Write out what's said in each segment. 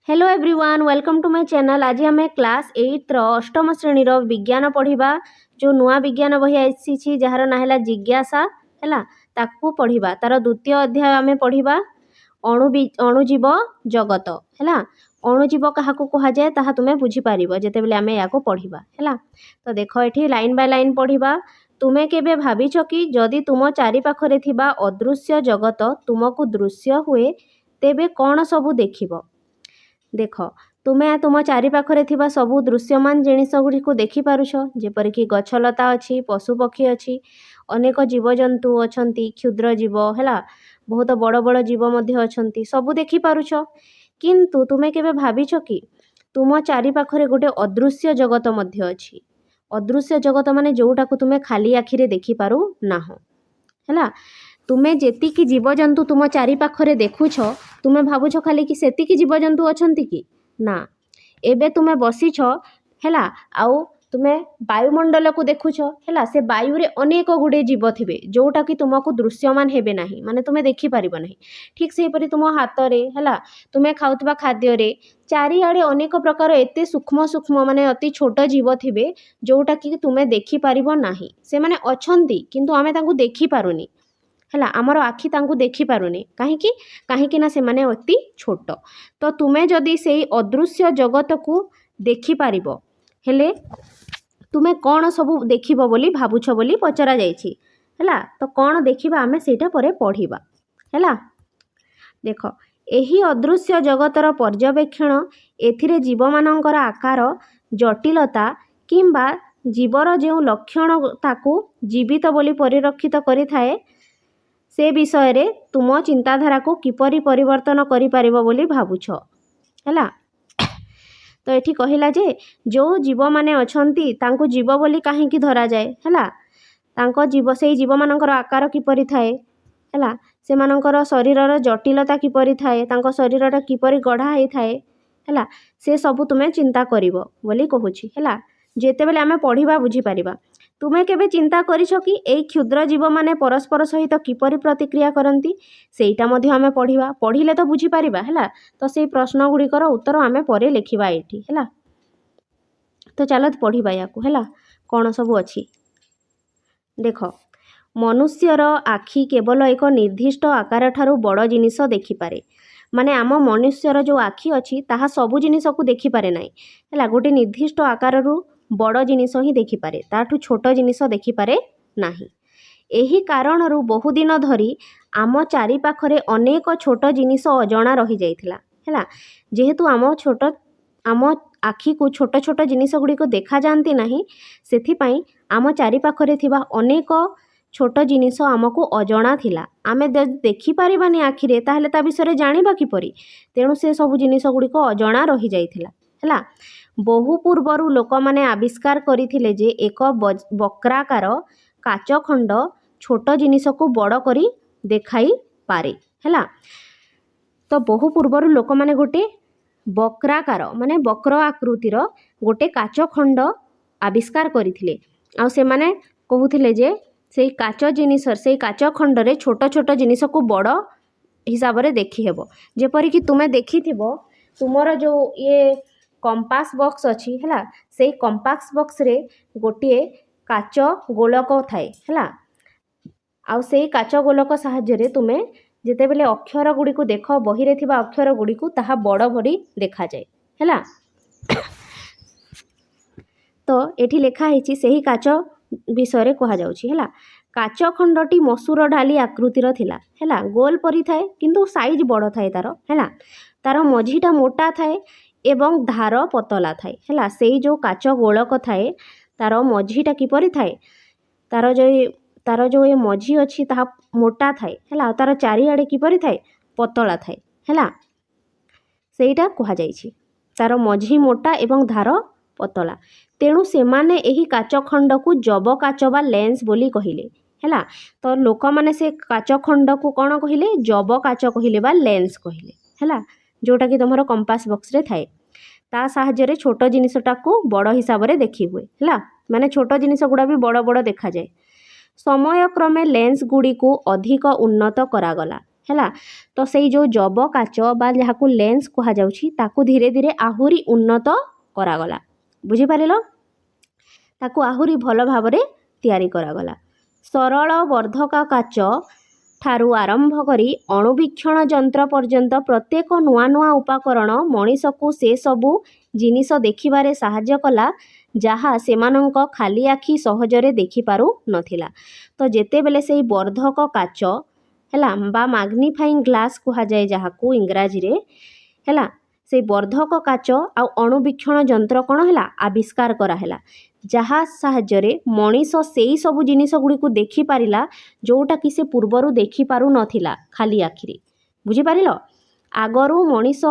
Hello everyone, welcome to my channel. आज आम class 8 अष्टम श्रेणी विज्ञान पढ़ा। जो नुआ विज्ञान बही आसी जार ना है जिज्ञासा है ताकू पढ़ा। तार द्वितीय अध्याय आम पढ़ा अणुजीव जगत है। अणुजीव क्या कहुए ता तुम्हें बुझीपार जिते आम या पढ़ा है। तो देख ये लाइन बाय लाइन पढ़ा। तुम्हें केबे भाविछ कि जदि तुम चारिपाखरे थिबा अदृश्य जगत तुमको दृश्य हुए तेबे कौन सबू देखिब। देख तुम्हें तुम चारिपाखरे थिबा सबू दृश्यमान जिनिस गुड़िक देखिपारुछ, जेपरिक गछलता अच्छी, पशुपक्षी अच्छी, अनेक जीवजंतु अच्छा, क्षुद्र जीव है, बहुत बड़ बड़ जीव अच्छा, सबू देखिपारुछ। किंतु तुम्हें केबे भाविछ कि तुम चारिपाखरे गोटे अदृश्य जगत मध्य अच्छी। अदृश्य जगत माने जोटा को तुम्हें खाली आखिरे देखिपारु नाह है। तुम्हें जेतिकी जीवजंतु तुम चारिपाखरे देखुछ तुम्हें भावुछ खाली कि सेतिकी जीवजंतु अछंती कि ना। एबे तुम्हें बसीछ है आउ तुम्हें वायुमंडल को देखुछ है, से वायु रे अनेक गुड़े जीव थे जोटा कि तुमको दृश्यमान हेबे नाही, माने तुम्हें देखि परिबो नाही। ठीक से परि तुम हाथ रे है तुम्हें खाउतबा खाद्य रे चारिआडे अनेक प्रकार एते सूक्ष्म सूक्ष्म माने अति छोट जीव थे जोटा कि तुम्हें देखि परिबो नाही। से माने अछंती किंतु आमे तांकु देखि पारुनी है, आमर आखि तांकु देखि पारुनी। कहीं ना से माने अति छोट। तो तुम्हें जदि से अदृश्य जगत को देखि पारिबो हेले तुम्हें कौन सबू देखिबो बोली भावुछ बोली पचरा जाइछि है। तो कौन देखिबा आमे सेटा परे पढ़िबा है। देख एही अदृश्य जगतर पर्यवेक्षण एथिरे जीवमानंकर आकार जटिलता किंबा जीवर जो लक्षण ताकू जीवित बोली परिरक्षित करिथाए से विषय रे तुम चिंताधारा को किपरि परिवर्तन करि परिबो बोली भावुछ है। तो ये कहला जे जो जीव माने अछंती तांको जीव बोली कहीं धरा जाए है। तांको जीव से जीव मानकर आकार किपरि थाए है, से मानकर शरीरर जटिलता किपरि थाए, तांको शरीरटा किपरि गढ़ा होई थाए है, से सबू तुम्हें चिंता करिवो बोली कहूछि है। जेते बेले आमे पढ़िबा बुझी परिबा। तुम्हें केबे चिंता करिछ कि एई क्षुद्र जीव माने परस्पर सहित किपरि प्रतिक्रिया करती, सेटा मध्य आमे पढ़िबा। पढ़िले तो बुझी परिबा है। तो से प्रश्न गुड़िकर उत्तर आमे परे लिखिबा एठी है। तो चलो पढ़िबा याकू है कौन सबू अच्छी। देख मनुष्यर आखि केवल एक निर्दिष्ट आकार ठारू बड़ जिनिस देखिपारे। माने आम मनुष्यर जो आखि अच्छी ताहा सबू जिनिस को देखिपारे नाही है। गोटे निर्दिष्ट आकार बड़ जिनिस ही देखिपारे, ताठू छोट जिनिस देखिपारे नाही। एही कारणरू बहुदिन धरी आम चारिपाखरे अनेक छोट जिनिस अजणा रही जाइथिला है। जेहेतु आम आखि को छोट छोट जिनिस गुड़िक देखा जाती नाही, सेथिपाई आम चारिपाखरे थिबा अनेक छोट जिनिस आमको अजणा थिला। आमे देखि परिबानी आखिरे ताहले ता विषय जानिबा किपरि, तेणु से सब जिनिस गुड़िक अजणा रही जाइथिला है। बहु पूर्वरु लोक माने आविष्कार करथिले जे एक वक्राकार काचखंड छोट जिनिस को बड़ करी देखाई पारे है। तो बहु पूर्वरु लोक माने गोटे वक्राकार माने वक्र आकृतिर गोटे काचखंड आविष्कार करथिले। आ से माने कहूथिले जे से काच जिनिस से काचखंड रे छोट छोट जिनिस को बड़ हिसाब रे देखि हेबो। जेपरि कि तुमे देखिथिबो तुमर जो ये कंपास बॉक्स अच्छी है, से कंपास बॉक्स रे गोटे काच गोलक थाए है। आउ से काच गोलक साहाय्य तुमे जेते बेले अक्षर गुड़ी को देख बही रे थिबा अक्षर गुड़ी को ताहा बड़ भरी देखा जाए है। तो एठी लेखा है सही काच विषय कह जाउछि है। काच खंडटी मसूर ढाली आकृतिर थिला है, गोल परी थाए किंतु साइज बड़ थाए तार है। तार मझीटा मोटा थाए एवं धार पतला थाए है। से जो काच गोलक थाए तार मझीटा किपरि थाए, तार जो ये मझी अच्छी ताहा मोटा थाए है, तार चारिआडे किपरि थाए पतला थाए है। सेटा कह जाइछि तार मझी मोटा एवं धार पतला, तेणु सेमाने एही काचखंड को जब काच बा लेंस बोली कहिले है। तो लोक माने से काचखंड को कौन कहिले जब काच कहिले बा लेंस कहिले है, जोटा कि तुम कंपास बॉक्स रे थाए। ता साहाय्य रे छोट जिनिसटा को बड़ हिसाब रे देखि हुए है, माने छोट जिनिस गुड़ा भी बड़ बड़ देखा जाए। समय क्रमे लेंस गुड़ी को अधिक उन्नत करागला ହେଲା। ତ ସେଇ ଯେଉଁ ଜବ କାଚ ବା ଯାହାକୁ ଲେନ୍ସ କୁହାଯାଉଛି ତାକୁ ଧୀରେ ଧୀରେ ଆହୁରି ଉନ୍ନତ କରାଗଲା। ବୁଝିପାରିଲ? ତାକୁ ଆହୁରି ଭଲ ଭାବରେ ତିଆରି କରାଗଲା। ସରଳ ବର୍ଦ୍ଧକ କାଚ ଠାରୁ ଆରମ୍ଭ କରି ଅଣୁବୀକ୍ଷଣ ଯନ୍ତ୍ର ପର୍ଯ୍ୟନ୍ତ ପ୍ରତ୍ୟେକ ନୂଆ ନୂଆ ଉପକରଣ ମଣିଷକୁ ସେସବୁ ଜିନିଷ ଦେଖିବାରେ ସାହାଯ୍ୟ କଲା ଯାହା ସେମାନଙ୍କ ଖାଲି ଆଖି ସହଜରେ ଦେଖିପାରୁ ନଥିଲା। ତ ଯେତେବେଳେ ସେଇ ବର୍ଦ୍ଧକ କାଚ ହେଲା ବା ମାଗ୍ନିଫାଇଂ ଗ୍ଲାସ୍ କୁହାଯାଏ ଯାହାକୁ ଇଂରାଜୀରେ, ହେଲା, ସେଇ ବର୍ଦ୍ଧକ କାଚ ଆଉ ଅଣୁବୀକ୍ଷଣ ଯନ୍ତ୍ର କ'ଣ ହେଲା ଆବିଷ୍କାର କରାହେଲା, ଯାହା ସାହାଯ୍ୟରେ ମଣିଷ ସେଇ ସବୁ ଜିନିଷ ଗୁଡ଼ିକୁ ଦେଖିପାରିଲା ଯେଉଁଟାକି ସେ ପୂର୍ବରୁ ଦେଖିପାରୁ ନଥିଲା ଖାଲି ଆଖିରେ। ବୁଝିପାରିଲ? ଆଗରୁ ମଣିଷ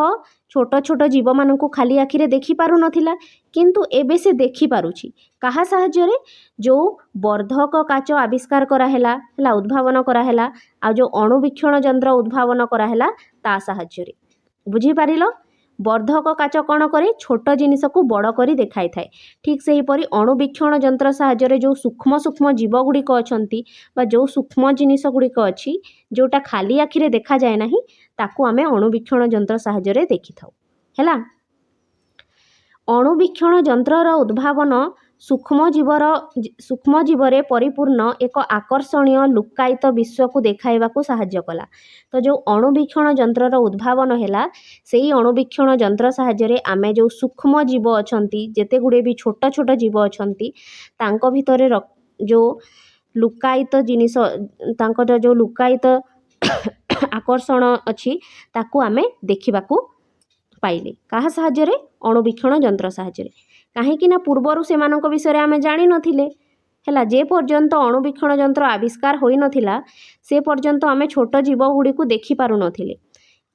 ଛୋଟ ଛୋଟ ଜୀବମାନଙ୍କୁ ଖାଲି ଆଖିରେ ଦେଖିପାରୁନଥିଲା, କିନ୍ତୁ ଏବେ ସେ ଦେଖିପାରୁଛି। କାହା ସାହାଯ୍ୟରେ? ଯେଉଁ ବର୍ଦ୍ଧକ କାଚ ଆବିଷ୍କାର କରାହେଲା, ହେଲା, ଉଦ୍ଭାବନ କରାହେଲା, ଆଉ ଯେଉଁ ଅଣୁବୀକ୍ଷଣ ଯନ୍ତ୍ର ଉଦ୍ଭାବନ କରାହେଲା ତା ସାହାଯ୍ୟରେ। ବୁଝିପାରିଲ? ବର୍ଦ୍ଧକ କାଚ କ'ଣ କରେ? ଛୋଟ ଜିନିଷକୁ ବଡ଼ କରି ଦେଖାଇଥାଏ। ଠିକ୍ ସେହିପରି ଅଣୁବୀକ୍ଷଣ ଯନ୍ତ୍ର ସାହାଯ୍ୟରେ ଯେଉଁ ସୂକ୍ଷ୍ମ ସୂକ୍ଷ୍ମ ଜୀବ ଗୁଡ଼ିକ ଅଛନ୍ତି ବା ଯେଉଁ ସୂକ୍ଷ୍ମ ଜିନିଷ ଗୁଡ଼ିକ ଅଛି ଯେଉଁଟା ଖାଲି ଆଖିରେ ଦେଖାଯାଏ ନାହିଁ ତାକୁ ଆମେ ଅଣୁବୀକ୍ଷଣ ଯନ୍ତ୍ର ସାହାଯ୍ୟରେ ଦେଖିଥାଉ। ହେଲା। ଅଣୁବୀକ୍ଷଣ ଯନ୍ତ୍ରର ଉଦ୍ଭାବନ ସୂକ୍ଷ୍ମ ଜୀବରେ ପରିପୂର୍ଣ୍ଣ ଏକ ଆକର୍ଷଣୀୟ ଲୁକ୍କାୟିତ ବିଶ୍ୱକୁ ଦେଖାଇବାକୁ ସାହାଯ୍ୟ କଲା। ତ ଯେଉଁ ଅଣୁବୀକ୍ଷଣ ଯନ୍ତ୍ରର ଉଦ୍ଭାବନ ହେଲା ସେଇ ଅଣୁବୀକ୍ଷଣ ଯନ୍ତ୍ର ସାହାଯ୍ୟରେ ଆମେ ଯେଉଁ ସୂକ୍ଷ୍ମ ଜୀବ ଅଛନ୍ତି, ଯେତେ ଗୁଡ଼ିଏ ବି ଛୋଟ ଛୋଟ ଜୀବ ଅଛନ୍ତି ତାଙ୍କ ଭିତରେ ଯେଉଁ ଲୁକ୍କାୟିତ ଜିନିଷ, ତାଙ୍କର ଯେଉଁ ଲୁକ୍କାୟିତ ଆକର୍ଷଣ ଅଛି ତାକୁ ଆମେ ଦେଖିବାକୁ ପାଇଲେ। କାହା ସାହାଯ୍ୟରେ? ଅଣୁବୀକ୍ଷଣ ଯନ୍ତ୍ର ସାହାଯ୍ୟରେ। କାହିଁକି ନା ପୂର୍ବରୁ ସେମାନଙ୍କ ବିଷୟରେ ଆମେ ଜାଣିନଥିଲେ। ହେଲା, ଯେ ପର୍ଯ୍ୟନ୍ତ ଅଣୁବୀକ୍ଷଣ ଯନ୍ତ୍ର ଆବିଷ୍କାର ହୋଇନଥିଲା ସେ ପର୍ଯ୍ୟନ୍ତ ଆମେ ଛୋଟ ଜୀବ ଗୁଡ଼ିକୁ ଦେଖିପାରୁନଥିଲେ।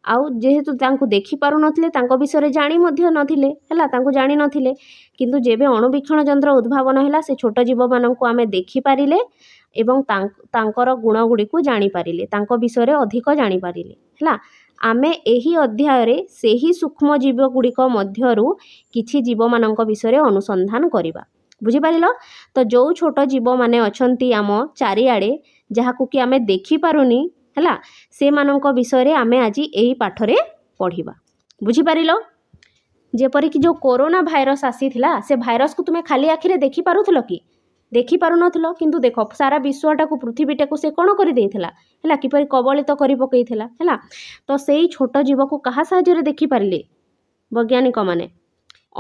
ଆଉ ଯେହେତୁ ତାଙ୍କୁ ଦେଖିପାରୁନଥିଲେ ତାଙ୍କ ବିଷୟରେ ଜାଣି ମଧ୍ୟ ନଥିଲେ, ହେଲା, ତାଙ୍କୁ ଜାଣିନଥିଲେ। କିନ୍ତୁ ଯେବେ ଅଣୁବୀକ୍ଷଣ ଯନ୍ତ୍ର ଉଦ୍ଭାବନ ହେଲା ସେ ଛୋଟ ଜୀବମାନଙ୍କୁ ଆମେ ଦେଖିପାରିଲେ ଏବଂ ତାଙ୍କର ଗୁଣ ଗୁଡ଼ିକୁ ଜାଣିପାରିଲେ, ତାଙ୍କ ବିଷୟରେ ଅଧିକ ଜାଣିପାରିଲେ। ହେଲା, ଆମେ ଏହି ଅଧ୍ୟାୟରେ ସେହି ସୂକ୍ଷ୍ମ ଜୀବ ଗୁଡ଼ିକ ମଧ୍ୟରୁ କିଛି ଜୀବମାନଙ୍କ ବିଷୟରେ ଅନୁସନ୍ଧାନ କରିବା। ବୁଝିପାରିଲ? ତ ଯେଉଁ ଛୋଟ ଜୀବମାନେ ଅଛନ୍ତି ଆମ ଚାରିଆଡ଼େ ଯାହାକୁ କି ଆମେ ଦେଖିପାରୁନି, ହେଲା, ସେମାନଙ୍କ ବିଷୟରେ ଆମେ ଆଜି ଏହି ପାଠରେ ପଢ଼ିବା। ବୁଝିପାରିଲ? ଯେପରିକି ଯେଉଁ କୋରୋନା ଭାଇରସ୍ ଆସିଥିଲା ସେ ଭାଇରସ୍କୁ ତୁମେ ଖାଲି ଆଖିରେ ଦେଖିପାରୁଥିଲ କି? ଦେଖିପାରୁନଥିଲ, କିନ୍ତୁ ଦେଖ ସାରା ବିଶ୍ୱଟାକୁ ପୃଥିବୀଟାକୁ ସେ କ'ଣ କରିଦେଇଥିଲା, ହେଲା, କିପରି କବଳିତ କରି ପକାଇଥିଲା। ହେଲା, ତ ସେଇ ଛୋଟ ଜୀବକୁ କାହା ସାହାଯ୍ୟରେ ଦେଖିପାରିଲେ ବୈଜ୍ଞାନିକମାନେ?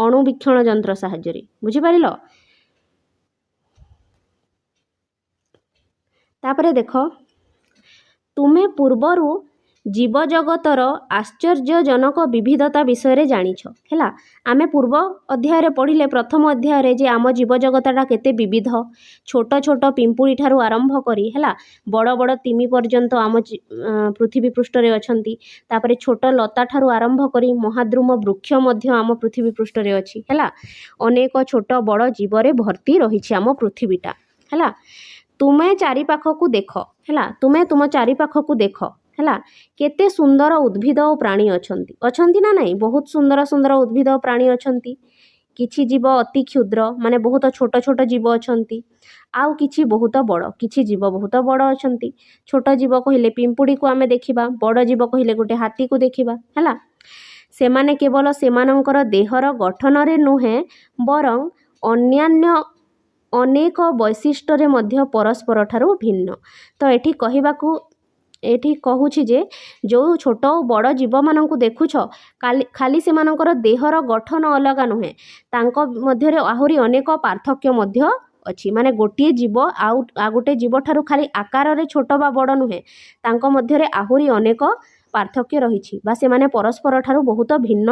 ଅଣୁବୀକ୍ଷଣ ଯନ୍ତ୍ର ସାହାଯ୍ୟରେ। ବୁଝିପାରିଲ? ତାପରେ ଦେଖ, ତୁମେ ପୂର୍ବରୁ ଜୀବଜଗତର ଆଶ୍ଚର୍ଯ୍ୟଜନକ ବିବିଧତା ବିଷୟରେ ଜାଣିଛ। ହେଲା, ଆମେ ପୂର୍ବ ଅଧ୍ୟାୟରେ ପଢ଼ିଲେ, ପ୍ରଥମ ଅଧ୍ୟାୟରେ, ଯେ ଆମ ଜୀବଜଗତଟା କେତେ ବିବିଧ। ଛୋଟ ଛୋଟ ପିମ୍ପୁଡ଼ି ଠାରୁ ଆରମ୍ଭ କରି, ହେଲା, ବଡ଼ ବଡ଼ ତିମି ପର୍ଯ୍ୟନ୍ତ ଆମ ପୃଥିବୀ ପୃଷ୍ଠରେ ଅଛନ୍ତି। ତାପରେ ଛୋଟ ଲତା ଠାରୁ ଆରମ୍ଭ କରି ମହାଦ୍ରୁମ ବୃକ୍ଷ ମଧ୍ୟ ଆମ ପୃଥିବୀ ପୃଷ୍ଠରେ ଅଛି। ହେଲା, ଅନେକ ଛୋଟ ବଡ଼ ଜୀବରେ ଭର୍ତ୍ତି ରହିଛି ଆମ ପୃଥିବୀଟା। ହେଲା, ତୁମେ ଚାରିପାଖକୁ ଦେଖ। ହେଲା, ତୁମେ ତୁମ ଚାରିପାଖକୁ ଦେଖ। ହେଲା, କେତେ ସୁନ୍ଦର ଉଦ୍ଭିଦ ଓ ପ୍ରାଣୀ ଅଛନ୍ତି ନା ନାହିଁ? ବହୁତ ସୁନ୍ଦର ସୁନ୍ଦର ଉଦ୍ଭିଦ ଓ ପ୍ରାଣୀ ଅଛନ୍ତି। କିଛି ଜୀବ ଅତି କ୍ଷୁଦ୍ର, ମାନେ ବହୁତ ଛୋଟ ଛୋଟ ଜୀବ ଅଛନ୍ତି, ଆଉ କିଛି ବହୁତ ବଡ଼, କିଛି ଜୀବ ବହୁତ ବଡ଼ ଅଛନ୍ତି। ଛୋଟ ଜୀବ କହିଲେ ପିମ୍ପୁଡ଼ିକୁ ଆମେ ଦେଖିବା, ବଡ଼ ଜୀବ କହିଲେ ଗୋଟେ ହାତୀକୁ ଦେଖିବା। ହେଲା, ସେମାନେ କେବଳ ସେମାନଙ୍କର ଦେହର ଗଠନରେ ନୁହେଁ ବରଂ ଅନ୍ୟାନ୍ୟ ଅନେକ ବୈଶିଷ୍ଟ୍ୟରେ ମଧ୍ୟ ପରସ୍ପର ଠାରୁ ଭିନ୍ନ। ତ ଏଠି କହୁଛି ଯେ ଯେଉଁ ଛୋଟ ଓ ବଡ଼ ଜୀବମାନଙ୍କୁ ଦେଖୁଛ ଖାଲି ସେମାନଙ୍କର ଦେହର ଗଠନ ଅଲଗା ନୁହେଁ, ତାଙ୍କ ମଧ୍ୟରେ ଆହୁରି ଅନେକ ପାର୍ଥକ୍ୟ ମଧ୍ୟ ଅଛି। ମାନେ ଗୋଟିଏ ଜୀବ ଆଉ ଗୋଟେ ଜୀବ ଠାରୁ ଖାଲି ଆକାରରେ ଛୋଟ ବା ବଡ଼ ନୁହେଁ, ତାଙ୍କ ମଧ୍ୟରେ ଆହୁରି ଅନେକ ପାର୍ଥକ୍ୟ ରହିଛି ବା ସେମାନେ ପରସ୍ପର ଠାରୁ ବହୁତ ଭିନ୍ନ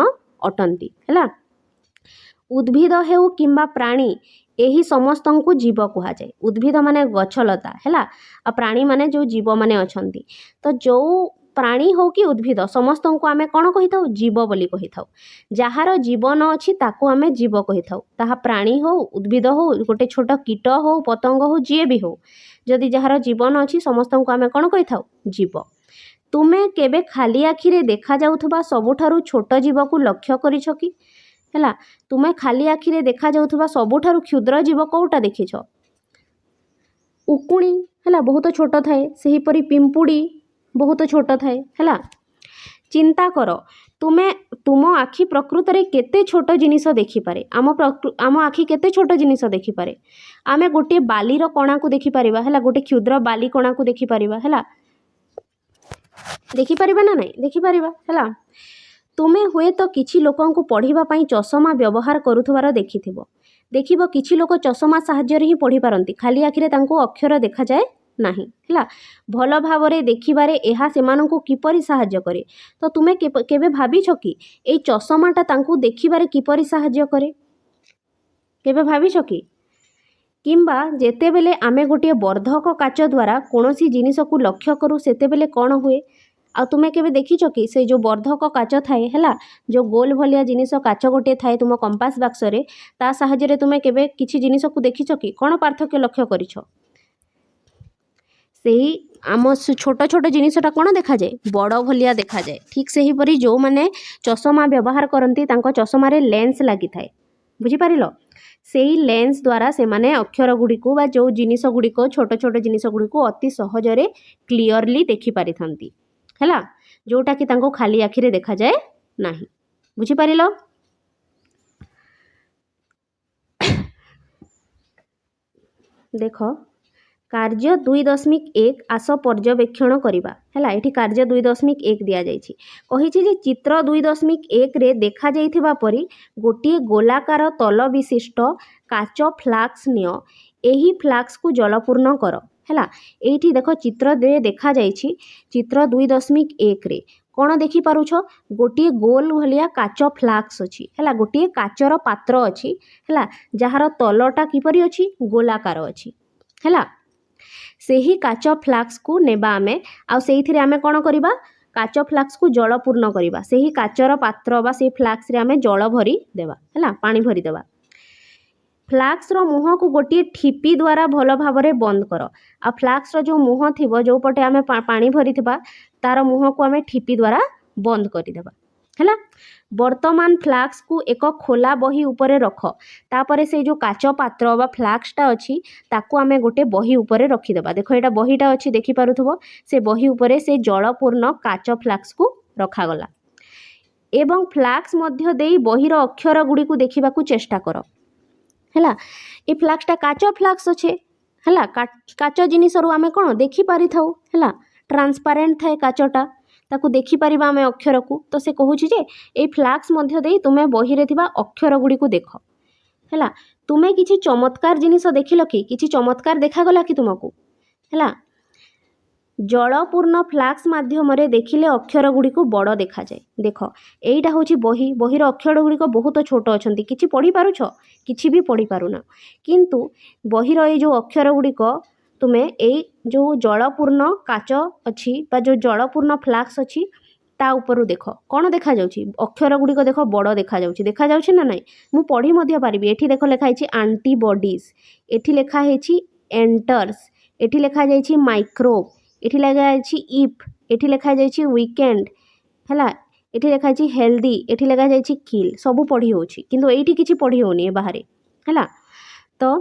ଅଟନ୍ତି। ହେଲା, ଉଦ୍ଭିଦ ହେଉ କିମ୍ବା ପ୍ରାଣୀ, ଏହି ସମସ୍ତଙ୍କୁ ଜୀବ କୁହାଯାଏ। ଉଦ୍ଭିଦ ମାନେ ଗଛଲତା, ହେଲା, ଆଉ ପ୍ରାଣୀ ମାନେ ଯେଉଁ ଜୀବମାନେ ଅଛନ୍ତି। ତ ଯେଉଁ ପ୍ରାଣୀ ହେଉ କି ଉଦ୍ଭିଦ ସମସ୍ତଙ୍କୁ ଆମେ କ'ଣ କହିଥାଉ? ଜୀବ ବୋଲି କହିଥାଉ। ଯାହାର ଜୀବନ ଅଛି ତାକୁ ଆମେ ଜୀବ କହିଥାଉ। ତାହା ପ୍ରାଣୀ ହେଉ, ଉଦ୍ଭିଦ ହେଉ, ଗୋଟେ ଛୋଟ କୀଟ ହେଉ, ପତଙ୍ଗ ହେଉ, ଯିଏ ବି ହେଉ, ଯଦି ଯାହାର ଜୀବନ ଅଛି ସମସ୍ତଙ୍କୁ ଆମେ କ'ଣ କହିଥାଉ? ଜୀବ। ତୁମେ କେବେ ଖାଲି ଆଖିରେ ଦେଖାଯାଉଥିବା ସବୁଠାରୁ ଛୋଟ ଜୀବକୁ ଲକ୍ଷ୍ୟ କରିଛ କି? ହେଲା, ତୁମେ ଖାଲି ଆଖିରେ ଦେଖାଯାଉଥିବା ସବୁଠାରୁ କ୍ଷୁଦ୍ର ଜୀବ କେଉଁଟା ଦେଖିଛ? ଉକୁଣି, ହେଲା, ବହୁତ ଛୋଟ ଥାଏ। ସେହିପରି ପିମ୍ପୁଡ଼ି, बहुत छोट थाए है। चिंता कर तुमे तुम आखि प्रकृत रे केते छोट जिनिस देखिपारे आम आखि केते छोट जिनिस देखिपारे आमे गोटे बालीर कणा को देखिपारिबा है गोटे क्षुद्र बाली कणा को देखिपारिबा है देखिपारिबा ना नहीं देखिपारिबा है। तुमे हुए तो किछि लोकन को पढ़िबा पई चषमा व्यवहार करुथबार देखिथिबो देखिबो किछि लोक चषमा साहाय्य रे ही पढ़ी पारंती खाली आखिरे तांको अक्षर देखा जाए नाही है भल भावरे देखिबारे एहा सेमानंको किपरि साहाय्य करे तो तुमे केबे भाबिछ कि एई चषमाटा तांको देखिबारे किपरि साहाय्य करे केबे भाबिछ कि किंबा जेतेबेले आमे गोटे वर्धक काच द्वारा कोनोसी जिनिस को लक्ष्य करू सेतेबेले कौन हुए आ तुमे केबे देखिछ कि से जो वर्धक काच थाए है जो गोल भलिया जिनिस काच गोटे थाए तुम कंपास बक्स रे ता साहाय्य रे तुमे केबे किछि जिनिस को देखिछ कि कौन पार्थक्य लक्ष्य करिछ सेही आम छोट छोट जिनिसटा कौन देखा जाए बड़ भलिया देखा जाए ठीक से ही परी जो माने चषमा व्यवहार करती तांको चषमा रे लेंस लगी थाए बुझी पारिलो सेही लेंस द्वारा से माने अक्षर गुडी को बा जो जिनिस गुडी को छोट छोट जिनिस गुडी को अति सहज रे क्लियरली देखि पारि थांती हैला जोटा कि तांको खाली आखि रे देखा जाए नाही बुझी पारिलो। देखो कार्य 2.1 आस पर्यवेक्षण करवा है ये कार्य 2.1 दि जाइए कही जे चित्र 2.1 रे देखा जाइथिबा परी गोटे गोलाकार तल विशिष्ट काच फ्लाक्स नियो एही फ्लाक्स को जलपूर्ण कर है ये देख चित्र दे देखा जाइए चित्र 2.1 रे कौन देखि पारुछ गोटे गोल भलिया काच फ्लाक्स अच्छी है गोटे काचर पात्र अच्छी है जार तलटा किपरि अच्छी गोलाकार अच्छी है सेही काच फ्लाक्स को नेबा आमे आ सेइथिरे आमे कोन करिबा काच फ्लाक्स को जल पूर्ण करिबा सेही काचर पात्र बा से फ्लाक्स रे आमे जल भरी देबा हैला पानी भरी देबा फ्लाक्स रो मुह को गोटे ठिपी द्वारा भल भावरे बंद कर आ फ्लाक्स रो जो मुह थिबो जो पटे आमे पानी भरी थिबा तार मुह को आमे ठिपी द्वारा बंद करि देबा हैला वर्तमान फ्लाक्स को एक खोला बही उपरे रख तापरे से जो काच पात्र बा फ्लाक्सटा अच्छी ताकू आमे गोटे बही उपरे रखिदेबा देख एटा बहीटा अच्छी देखि पारुथबो से बही उपरे से जलपूर्ण काच फ्लाक्स को रखागला एवं फ्लाक्स मध्य देई बहीर अक्षर गुडी को देखिबा को चेष्टा कर हैला ए फ्लाक्सटा काच फ्लाक्स अच्छे हैला काच जिनिस रु आमे कोन देखि पारि थाउ हैला ट्रांसपेरेंट थाए काचटा ताकू देखि परिबा आमे अक्षर को तो से कहूची जे ए फ्लाक्स मध्य देई तुमे बही रे थिबा अक्षर गुडी को देख हैला तुमे किछि चमत्कार जिनिस देखिलो कि किछि चमत्कार देखा गला कि तुमको हैला जलपूर्ण फ्लाक्स माध्यम रे देखिले अक्षर गुडी को बड़ देखा जाए देख एईटा होची बही बहीर अक्षर गुडी को बहुत छोट अछंती किछि पढ़ी पारुछ किछि भी पढ़ी पारुना किंतु बहीर ए जो अक्षर गुडी को तुमे ए जो जलपूर्ण काच अच्छी बा जो जलपूर्ण फ्लाक्स अच्छी ता ऊपर देख कौन देखा जाउची अक्षर गुडी को देख बड़ देखा जाउची ना नहीं मु पढ़ी मध्य पारिबी एठी देख लेखा हिची एंटीबॉडीज एठी लेखा हिची एंटर्स एठी लेखा जाइची माइक्रोब एठी लेखा जाइची इफ एठी लेखा जाइची वीकेंड हैला एठी लेखा जाइची हेल्दी एठी लेखा जाइची किल सब पढ़ी होची किंतु एठी किछि पढ़ी होनी बाहर हैला तो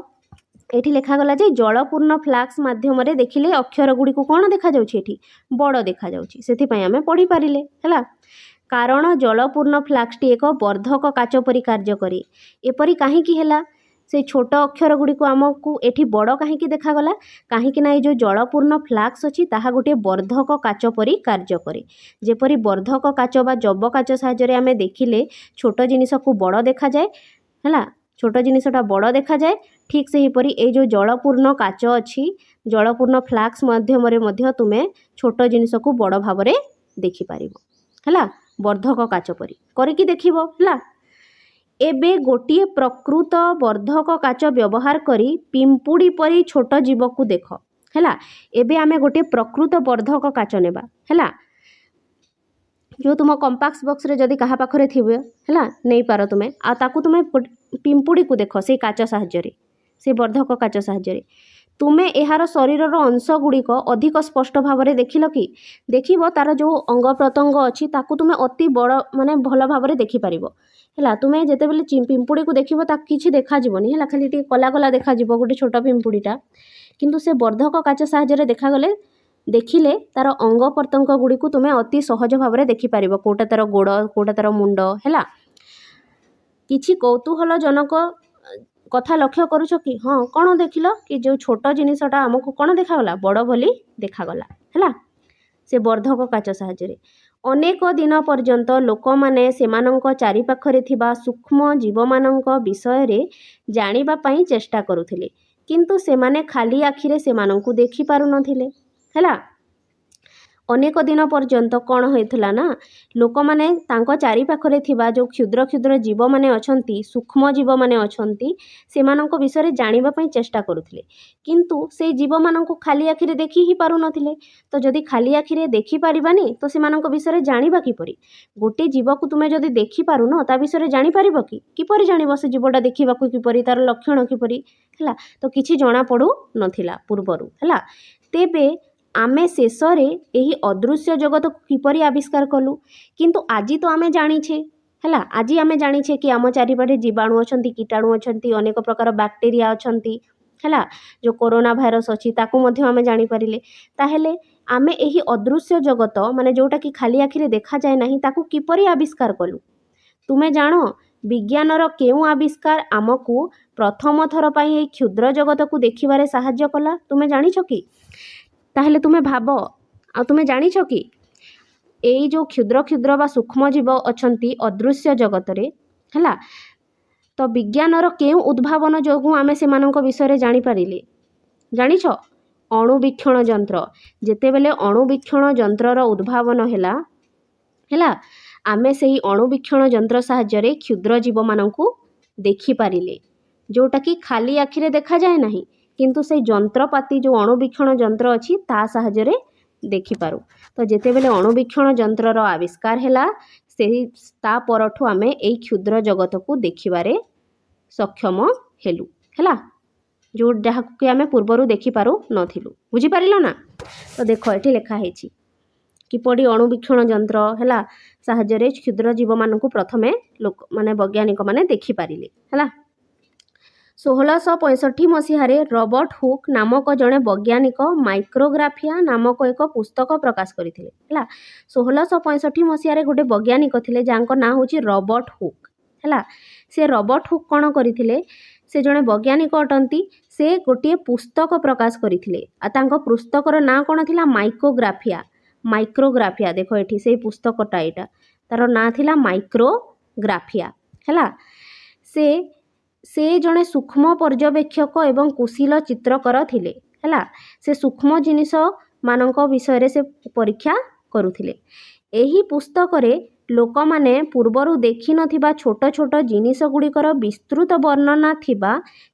एठी लेखा गला जे जलपूर्ण फ्लाक्स माध्यम रे देखिले अक्षर गुडी को कोन देखा जाउची एठी बड़ देखा जाउची सेथि पय आमे पढ़ी पारिले हैला कारण जलपूर्ण फ्लाक्स टी एक वर्धक काच परि कार्य करे एपरि काहे की हैला से छोट अक्षर गुडी को आमको एठी बड़ काहे की देखा गला काहे की ना जो जलपूर्ण फ्लाक्स अछि ताहा गोटे वर्धक काच परि कार्य करे जेपरि वर्धक काच बा जब काच साहाय्य रे आमे देखिले छोट जिनिस को बड़ देखा जाए हैला छोट जिनिसटा बड़ देखा जाए ठीक से ही परी ए जो जलपूर्ण काच अच्छी जलपूर्ण फ्लाक्स माध्यम रे मध्य तुमे छोट जिनिस को बड़ भावरे देखि पारिबो हैला वर्धक काच परी करिकि देखिबो हैला एबे गोटिए प्रकृत वर्धक काच व्यवहार करी पिंपुड़ी परी छोट जीव को देख हैला एबे आमे गोटे प्रकृत वर्धक काच नेबा हैला जो तुम कंपास बॉक्स रे जदि कहा पाखरे थिबे हैला नहीं पार तुमे आ ताकू तुमे पिंपुड़ी को देख से काच साहाय्य रे से वर्धक काच साहाय्य रे तुमे एहार शरीर अंश गुड़िक अधिक स्पष्ट भाव में देखिल कि देखिबो तार जो अंग प्रत्यंग अच्छी ताकू तुमे अति बड़ माने भल भाव में देखि पारिबो हैला तुमे जेते बेले पिंपुड़ी को देखिबो ता किछि देखा जीवनी हैला खाली टी कला कला देखा जीवो गोटे छोट पिंपुड़ीटा किंतु से वर्धक काच साहाय्य रे देखा गले ଦେଖିଲେ ତାର ଅଙ୍ଗ ପ୍ରତ୍ୟଙ୍ଗ ଗୁଡ଼ିକୁ ତୁମେ ଅତି ସହଜ ଭାବରେ ଦେଖିପାରିବ, କେଉଁଟା ତାର ଗୋଡ଼, କେଉଁଟା ତାର ମୁଣ୍ଡ ହେଲା। କିଛି କୌତୁହଳଜନକ କଥା ଲକ୍ଷ୍ୟ କରୁଛ କି? ହଁ, କ'ଣ ଦେଖିଲ କି ଯେଉଁ ଛୋଟ ଜିନିଷଟା ଆମକୁ କ'ଣ ଦେଖାଗଲା? ବଡ଼ ବୋଲି ଦେଖାଗଲା ହେଲା, ସେ ବର୍ଦ୍ଧକ କାଚ ସାହାଯ୍ୟରେ। ଅନେକ ଦିନ ପର୍ଯ୍ୟନ୍ତ ଲୋକମାନେ ସେମାନଙ୍କ ଚାରିପାଖରେ ଥିବା ସୂକ୍ଷ୍ମ ଜୀବମାନଙ୍କ ବିଷୟରେ ଜାଣିବା ପାଇଁ ଚେଷ୍ଟା କରୁଥିଲେ, କିନ୍ତୁ ସେମାନେ ଖାଲି ଆଖିରେ ସେମାନଙ୍କୁ ଦେଖିପାରୁନଥିଲେ ହେଲା। ଅନେକ ଦିନ ପର୍ଯ୍ୟନ୍ତ କ'ଣ ହୋଇଥିଲା ନା, ଲୋକମାନେ ତାଙ୍କ ଚାରିପାଖରେ ଥିବା ଯେଉଁ କ୍ଷୁଦ୍ର କ୍ଷୁଦ୍ର ଜୀବମାନେ ଅଛନ୍ତି, ସୂକ୍ଷ୍ମ ଜୀବମାନେ ଅଛନ୍ତି, ସେମାନଙ୍କ ବିଷୟରେ ଜାଣିବା ପାଇଁ ଚେଷ୍ଟା କରୁଥିଲେ, କିନ୍ତୁ ସେଇ ଜୀବମାନଙ୍କୁ ଖାଲି ଆଖିରେ ଦେଖି ହିଁ ପାରୁନଥିଲେ। ତ ଯଦି ଖାଲି ଆଖିରେ ଦେଖିପାରିବାନି ତ ସେମାନଙ୍କ ବିଷୟରେ ଜାଣିବା କିପରି? ଗୋଟେ ଜୀବକୁ ତୁମେ ଯଦି ଦେଖିପାରୁନ ତା ବିଷୟରେ ଜାଣିପାରିବ କି? କିପରି ଜାଣିବ ସେ ଜୀବଟା ଦେଖିବାକୁ କିପରି, ତାର ଲକ୍ଷଣ କିପରି ହେଲା? ତ କିଛି ଜଣାପଡ଼ୁନଥିଲା ପୂର୍ବରୁ ହେଲା। ତେବେ ଆମେ ଶେଷରେ ଏହି ଅଦୃଶ୍ୟ ଜଗତକୁ କିପରି ଆବିଷ୍କାର କଲୁ? କିନ୍ତୁ ଆଜି ତ ଆମେ ଜାଣିଛେ ହେଲା, ଆଜି ଆମେ ଜାଣିଛେ କି ଆମ ଚାରିପାଖରେ ଜୀବାଣୁ ଅଛନ୍ତି, କୀଟାଣୁ ଅଛନ୍ତି, ଅନେକ ପ୍ରକାର ବ୍ୟାକ୍ଟେରିଆ ଅଛନ୍ତି ହେଲା। ଯେଉଁ କରୋନା ଭାଇରସ୍ ଅଛି ତାକୁ ମଧ୍ୟ ଆମେ ଜାଣିପାରିଲେ। ତାହେଲେ ଆମେ ଏହି ଅଦୃଶ୍ୟ ଜଗତ, ମାନେ ଯେଉଁଟାକି ଖାଲି ଆଖିରେ ଦେଖାଯାଏ ନାହିଁ, ତାକୁ କିପରି ଆବିଷ୍କାର କଲୁ? ତୁମେ ଜାଣ ବିଜ୍ଞାନର କେଉଁ ଆବିଷ୍କାର ଆମକୁ ପ୍ରଥମ ଥର ପାଇଁ ଏହି କ୍ଷୁଦ୍ର ଜଗତକୁ ଦେଖିବାରେ ସାହାଯ୍ୟ କଲା? ତୁମେ ଜାଣିଛ କି? ତାହେଲେ ତୁମେ ଭାବ, ଆଉ ତୁମେ ଜାଣିଛ କି ଏଇ ଯେଉଁ କ୍ଷୁଦ୍ର କ୍ଷୁଦ୍ର ବା ସୂକ୍ଷ୍ମ ଜୀବ ଅଛନ୍ତି ଅଦୃଶ୍ୟ ଜଗତରେ ହେଲା, ତ ବିଜ୍ଞାନର କେଉଁ ଉଦ୍ଭାବନ ଯୋଗୁଁ ଆମେ ସେମାନଙ୍କ ବିଷୟରେ ଜାଣିପାରିଲେ? ଜାଣିଛ? ଅଣୁବୀକ୍ଷଣ ଯନ୍ତ୍ର। ଯେତେବେଳେ ଅଣୁବୀକ୍ଷଣ ଯନ୍ତ୍ରର ଉଦ୍ଭାବନ ହେଲା, ଆମେ ସେହି ଅଣୁବୀକ୍ଷଣ ଯନ୍ତ୍ର ସାହାଯ୍ୟରେ କ୍ଷୁଦ୍ର ଜୀବମାନଙ୍କୁ ଦେଖିପାରିଲେ, ଯେଉଁଟାକି ଖାଲି ଆଖିରେ ଦେଖାଯାଏ ନାହିଁ, କିନ୍ତୁ ସେଇ ଯନ୍ତ୍ରପାତି ଯେଉଁ ଅଣୁବୀକ୍ଷଣ ଯନ୍ତ୍ର ଅଛି ତା ସାହାଯ୍ୟରେ ଦେଖିପାରୁ। ତ ଯେତେବେଳେ ଅଣୁବୀକ୍ଷଣ ଯନ୍ତ୍ରର ଆବିଷ୍କାର ହେଲା, ତା ପରଠୁ ଆମେ ଏଇ କ୍ଷୁଦ୍ର ଜଗତକୁ ଦେଖିବାରେ ସକ୍ଷମ ହେଲୁ ହେଲା, ଯାହାକୁ କି ଆମେ ପୂର୍ବରୁ ଦେଖିପାରୁନଥିଲୁ। ବୁଝିପାରିଲ ନା? ତ ଦେଖ ଏଠି ଲେଖା ହେଇଛି କିପରି ଅଣୁବୀକ୍ଷଣ ଯନ୍ତ୍ର ହେଲା ସାହାଯ୍ୟରେ କ୍ଷୁଦ୍ର ଜୀବମାନଙ୍କୁ ପ୍ରଥମେ ବୈଜ୍ଞାନିକମାନେ ଦେଖିପାରିଲେ ହେଲା। 1665 ମସିହାରେ ରବର୍ଟ ହୁକ୍ ନାମକ ଜଣେ ବୈଜ୍ଞାନିକ ମାଇକ୍ରୋଗ୍ରାଫିଆ ନାମକ ଏକ ପୁସ୍ତକ ପ୍ରକାଶ କରିଥିଲେ ହେଲା। 1665 ମସିହାରେ ଗୋଟେ ବୈଜ୍ଞାନିକ ଥିଲେ ଯାହାଙ୍କ ନାଁ ହେଉଛି ରବର୍ଟ ହୁକ୍ ହେଲା। ସେ ରବର୍ଟ ହୁକ୍ କ'ଣ କରିଥିଲେ? ସେ ଜଣେ ବୈଜ୍ଞାନିକ ଅଟନ୍ତି। ସେ ଗୋଟିଏ ପୁସ୍ତକ ପ୍ରକାଶ କରିଥିଲେ, ଆଉ ତାଙ୍କ ପୁସ୍ତକର ନାଁ କ'ଣ ଥିଲା? ମାଇକ୍ରୋଗ୍ରାଫିଆ। ଦେଖ ଏଠି ସେଇ ପୁସ୍ତକଟା, ଏଇଟା ତାର ନାଁ ଥିଲା ମାଇକ୍ରୋଗ୍ରାଫିଆ ହେଲା। ସେ ଜଣେ ସୂକ୍ଷ୍ମ ପର୍ଯ୍ୟବେକ୍ଷକ ଏବଂ କୁଶୀଳ ଚିତ୍ରକର ଥିଲେ ହେଲା। ସେ ସୂକ୍ଷ୍ମ ଜିନିଷ ମାନଙ୍କ ବିଷୟରେ ସେ ପରୀକ୍ଷା କରୁଥିଲେ। ଏହି ପୁସ୍ତକରେ ଲୋକମାନେ ପୂର୍ବରୁ ଦେଖିନଥିବା ଛୋଟ ଛୋଟ ଜିନିଷ ଗୁଡ଼ିକର ବିସ୍ତୃତ ବର୍ଣ୍ଣନା ଥିବା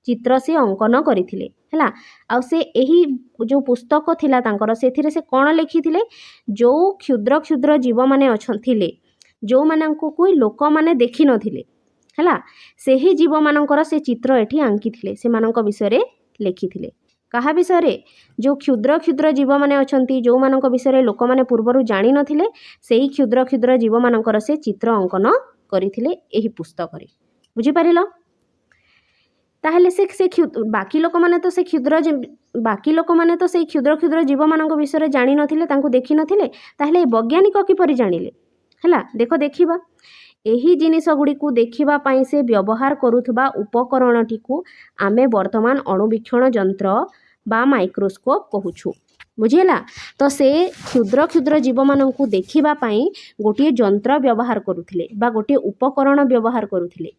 ଚିତ୍ର ସେ ଅଙ୍କନ କରିଥିଲେ ହେଲା। ଆଉ ସେ ଏହି ଯେଉଁ ପୁସ୍ତକ ଥିଲା ତାଙ୍କର, ସେଥିରେ ସେ କ'ଣ ଲେଖିଥିଲେ? ଯେଉଁ କ୍ଷୁଦ୍ର କ୍ଷୁଦ୍ର ଜୀବମାନେ ଥିଲେ, ଯେଉଁମାନଙ୍କୁ ଲୋକମାନେ ଦେଖିନଥିଲେ ହେଲା, ସେହି ଜୀବମାନଙ୍କର ସେ ଚିତ୍ର ଏଠି ଆଙ୍କିଥିଲେ, ସେମାନଙ୍କ ବିଷୟରେ ଲେଖିଥିଲେ। କାହା ବିଷୟରେ? ଯେଉଁ କ୍ଷୁଦ୍ର କ୍ଷୁଦ୍ର ଜୀବମାନେ ଅଛନ୍ତି, ଯେଉଁମାନଙ୍କ ବିଷୟରେ ଲୋକମାନେ ପୂର୍ବରୁ ଜାଣିନଥିଲେ, ସେହି କ୍ଷୁଦ୍ର କ୍ଷୁଦ୍ର ଜୀବମାନଙ୍କର ସେ ଚିତ୍ର ଅଙ୍କନ କରିଥିଲେ ଏହି ପୁସ୍ତକରେ। ବୁଝିପାରିଲ? ତାହେଲେ ବାକି ଲୋକମାନେ ତ ସେଇ କ୍ଷୁଦ୍ର କ୍ଷୁଦ୍ର ଜୀବମାନଙ୍କ ବିଷୟରେ ଜାଣିନଥିଲେ, ତାଙ୍କୁ ଦେଖିନଥିଲେ। ତାହେଲେ ଏ ବୈଜ୍ଞାନିକ କିପରି ଜାଣିଲେ ହେଲା? ଦେଖିବା। ଏହି ଜିନିଷ ଗୁଡ଼ିକୁ ଦେଖିବା ପାଇଁ ସେ ବ୍ୟବହାର କରୁଥିବା ଉପକରଣଟିକୁ ଆମେ ବର୍ତ୍ତମାନ ଅଣୁବୀକ୍ଷଣ ଯନ୍ତ୍ର ବା ମାଇକ୍ରୋସ୍କୋପ୍ କହୁଛୁ। ବୁଝିହେଲା? ତ ସେ କ୍ଷୁଦ୍ର କ୍ଷୁଦ୍ର ଜୀବମାନଙ୍କୁ ଦେଖିବା ପାଇଁ ଗୋଟିଏ ଯନ୍ତ୍ର ବ୍ୟବହାର କରୁଥିଲେ ବା ଗୋଟିଏ ଉପକରଣ ବ୍ୟବହାର କରୁଥିଲେ।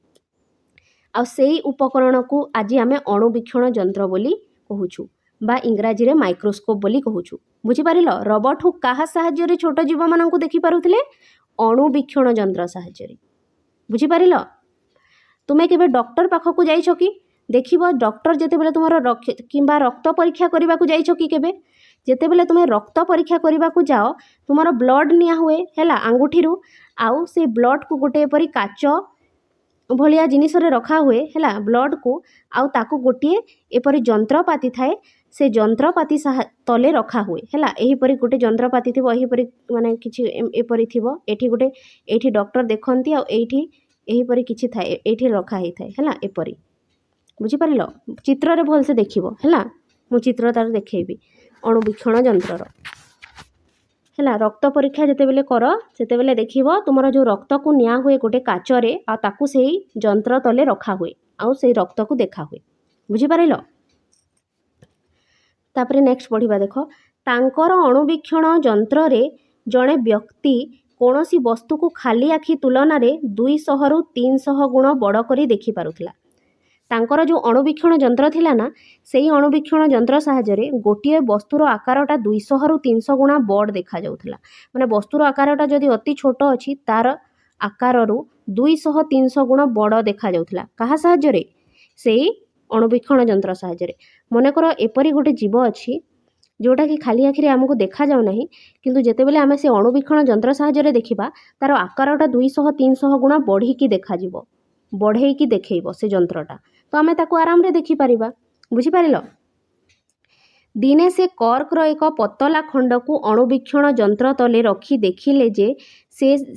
ଆଉ ସେଇ ଉପକରଣକୁ ଆଜି ଆମେ ଅଣୁବୀକ୍ଷଣ ଯନ୍ତ୍ର ବୋଲି କହୁଛୁ ବା ଇଂରାଜୀରେ ମାଇକ୍ରୋସ୍କୋପ୍ ବୋଲି କହୁଛୁ। ବୁଝିପାରିଲ? ରବର୍ଟ ହୁକ୍ କାହା ସାହାଯ୍ୟରେ ଛୋଟ ଜୀବମାନଙ୍କୁ ଦେଖିପାରୁଥିଲେ? ଅଣୁବୀକ୍ଷଣ ଯନ୍ତ୍ର ସାହାଯ୍ୟରେ। ବୁଝିପାରିଲ? ତୁମେ କେବେ ଡକ୍ଟର ପାଖକୁ ଯାଇଛ କି? ଦେଖିବ ଡକ୍ଟର ଯେତେବେଳେ ତୁମର କିମ୍ବା ରକ୍ତ ପରୀକ୍ଷା କରିବାକୁ ଯାଇଛ କି କେବେ? ଯେତେବେଳେ ତୁମେ ରକ୍ତ ପରୀକ୍ଷା କରିବାକୁ ଯାଅ, ତୁମର ବ୍ଲଡ଼ ନିଆ ହୁଏ ହେଲା ଆଙ୍ଗୁଠିରୁ, ଆଉ ସେ ବ୍ଲଡ଼କୁ ଗୋଟେ ଏପରି କାଚ ଭଳିଆ ଜିନିଷରେ ରଖା ହୁଏ ହେଲା ବ୍ଲଡ଼କୁ, ଆଉ ତାକୁ ଗୋଟିଏ ଏପରି ଯନ୍ତ୍ରପାତି ଥାଏ, ସେ ଯନ୍ତ୍ରପାତି ତଲେ ରଖା ହୁଏ ହେଲା। ଏହିପରି ଗୋଟେ ଯନ୍ତ୍ରପାତି ଥିବ, ଏହିପରି କିଛି ଏପରି ଥିବ, ଏଇଠି ଡକ୍ଟର ଦେଖନ୍ତି, ଆଉ ଏହିପରି କିଛି ଥାଏ, ଏଇଠି ରଖା ହେଇଥାଏ ହେଲା ଏପରି। ବୁଝିପାରିଲ? ଚିତ୍ରରେ ଭଲସେ ଦେଖିବ ହେଲା, ମୁଁ ଚିତ୍ର ତାର ଦେଖେଇବି ଅଣୁବୀକ୍ଷଣ ଯନ୍ତ୍ରର। ହେଲା ରକ୍ତ ପରୀକ୍ଷା ଯେତେବେଳେ କର ସେତେବେଳେ ଦେଖିବ ତୁମର ଯେଉଁ ରକ୍ତକୁ ନିଆ ହୁଏ ଗୋଟେ କାଚରେ ଆଉ ତାକୁ ସେଇ ଯନ୍ତ୍ର ତଳେ ରଖା ହୁଏ ଆଉ ସେଇ ରକ୍ତକୁ ଦେଖା ହୁଏ। ବୁଝିପାରିଲ? ତାପରେ ନେକ୍ସଟ ପଢ଼ିବା ଦେଖ, ତାଙ୍କର ଅଣୁବୀକ୍ଷଣ ଯନ୍ତ୍ରରେ ଜଣେ ବ୍ୟକ୍ତି କୌଣସି ବସ୍ତୁକୁ ଖାଲି ଆଖି ତୁଳନାରେ 200ରୁ 300 ଗୁଣ ବଡ଼ କରି ଦେଖିପାରୁଥିଲା। ତାଙ୍କର ଯେଉଁ ଅଣୁବୀକ୍ଷଣ ଯନ୍ତ୍ର ଥିଲା ନା, ସେଇ ଅଣୁବୀକ୍ଷଣ ଯନ୍ତ୍ର ସାହାଯ୍ୟରେ ଗୋଟିଏ ବସ୍ତୁର ଆକାରଟା 200ରୁ 300 ଗୁଣା ବଡ଼ ଦେଖାଯାଉଥିଲା। ମାନେ ବସ୍ତୁର ଆକାରଟା ଯଦି ଅତି ଛୋଟ ଅଛି ତାର ଆକାରରୁ 200-300 ଗୁଣ ବଡ଼ ଦେଖାଯାଉଥିଲା। କାହା ସାହାଯ୍ୟରେ? ସେଇ ଅଣୁବୀକ୍ଷଣ ଯନ୍ତ୍ର ସାହାଯ୍ୟରେ। ମନେକର ଏପରି ଗୋଟେ ଜୀବ ଅଛି ଯେଉଁଟାକି ଖାଲି ଆଖିରେ ଆମକୁ ଦେଖାଯାଉ ନାହିଁ, କିନ୍ତୁ ଯେତେବେଳେ ଆମେ ସେ ଅଣୁବୀକ୍ଷଣ ଯନ୍ତ୍ର ସାହାଯ୍ୟରେ ଦେଖିବା ତାର ଆକାରଟା 200-300 ଗୁଣା ବଢ଼ିକି ଦେଖାଯିବ, ବଢ଼େଇକି ଦେଖେଇବ ସେ ଯନ୍ତ୍ରଟା, ତ ଆମେ ତାକୁ ଆରାମରେ ଦେଖିପାରିବା। ବୁଝିପାରିଲ? ଦିନେ ସେ କର୍କର ଏକ ପତଳା ଖଣ୍ଡକୁ ଅଣୁବୀକ୍ଷଣ ଯନ୍ତ୍ର ତଳେ ରଖି ଦେଖିଲେ ଯେ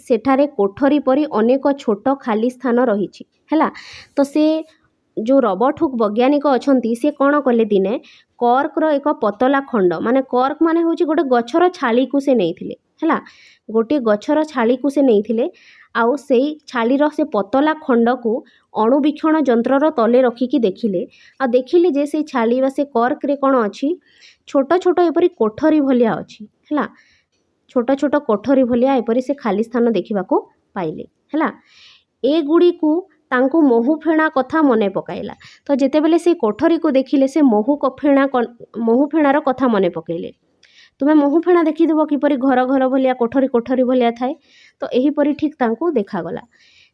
ସେଠାରେ କୋଠରୀ ପରି ଅନେକ ଛୋଟ ଖାଲି ସ୍ଥାନ ରହିଛି। ହେଲା, ତ ସେ ଯେଉଁ ରବର୍ଟ ହୁକ୍ ବୈଜ୍ଞାନିକ ଅଛନ୍ତି ସେ କ'ଣ କଲେ, ଦିନେ କର୍କର ଏକ ପତଳା ଖଣ୍ଡ, ମାନେ କର୍କ ମାନେ ହେଉଛି ଗୋଟେ ଗଛର ଛାଳିକୁ ସେ ନେଇଥିଲେ। ହେଲା, ଗୋଟିଏ ଗଛର ଛାଳିକୁ ସେ ନେଇଥିଲେ ଆଉ ସେଇ ଛାଳିର ସେ ପତଳା ଖଣ୍ଡକୁ ଅଣୁବୀକ୍ଷଣ ଯନ୍ତ୍ରର ତଳେ ରଖିକି ଦେଖିଲେ ଆଉ ଦେଖିଲେ ଯେ ସେଇ ଛାଳି ବା ସେ କର୍କରେ କ'ଣ ଅଛି, ଛୋଟ ଛୋଟ ଏପରି କୋଠରୀ ଭଳିଆ ଅଛି। ହେଲା, ଛୋଟ ଛୋଟ କୋଠରୀ ଭଳିଆ ଏପରି ସେ ଖାଲି ସ୍ଥାନ ଦେଖିବାକୁ ପାଇଲେ। ହେଲା, ଏଗୁଡ଼ିକୁ ତାଙ୍କୁ ମହୁ ଫେଣା କଥା ମନେ ପକାଇଲା। ତ ଯେତେବେଳେ ସେ କୋଠରୀକୁ ଦେଖିଲେ ସେ ମହୁ ଫେଣାର କଥା ମନେ ପକାଇଲେ। ତୁମେ ମହୁ ଫେଣା ଦେଖିଥିବ କିପରି ଘର ଘର ଭଳିଆ କୋଠରୀ ଭଳିଆ ଥାଏ, ତ ଏହିପରି ଠିକ୍ ତାଙ୍କୁ ଦେଖାଗଲା।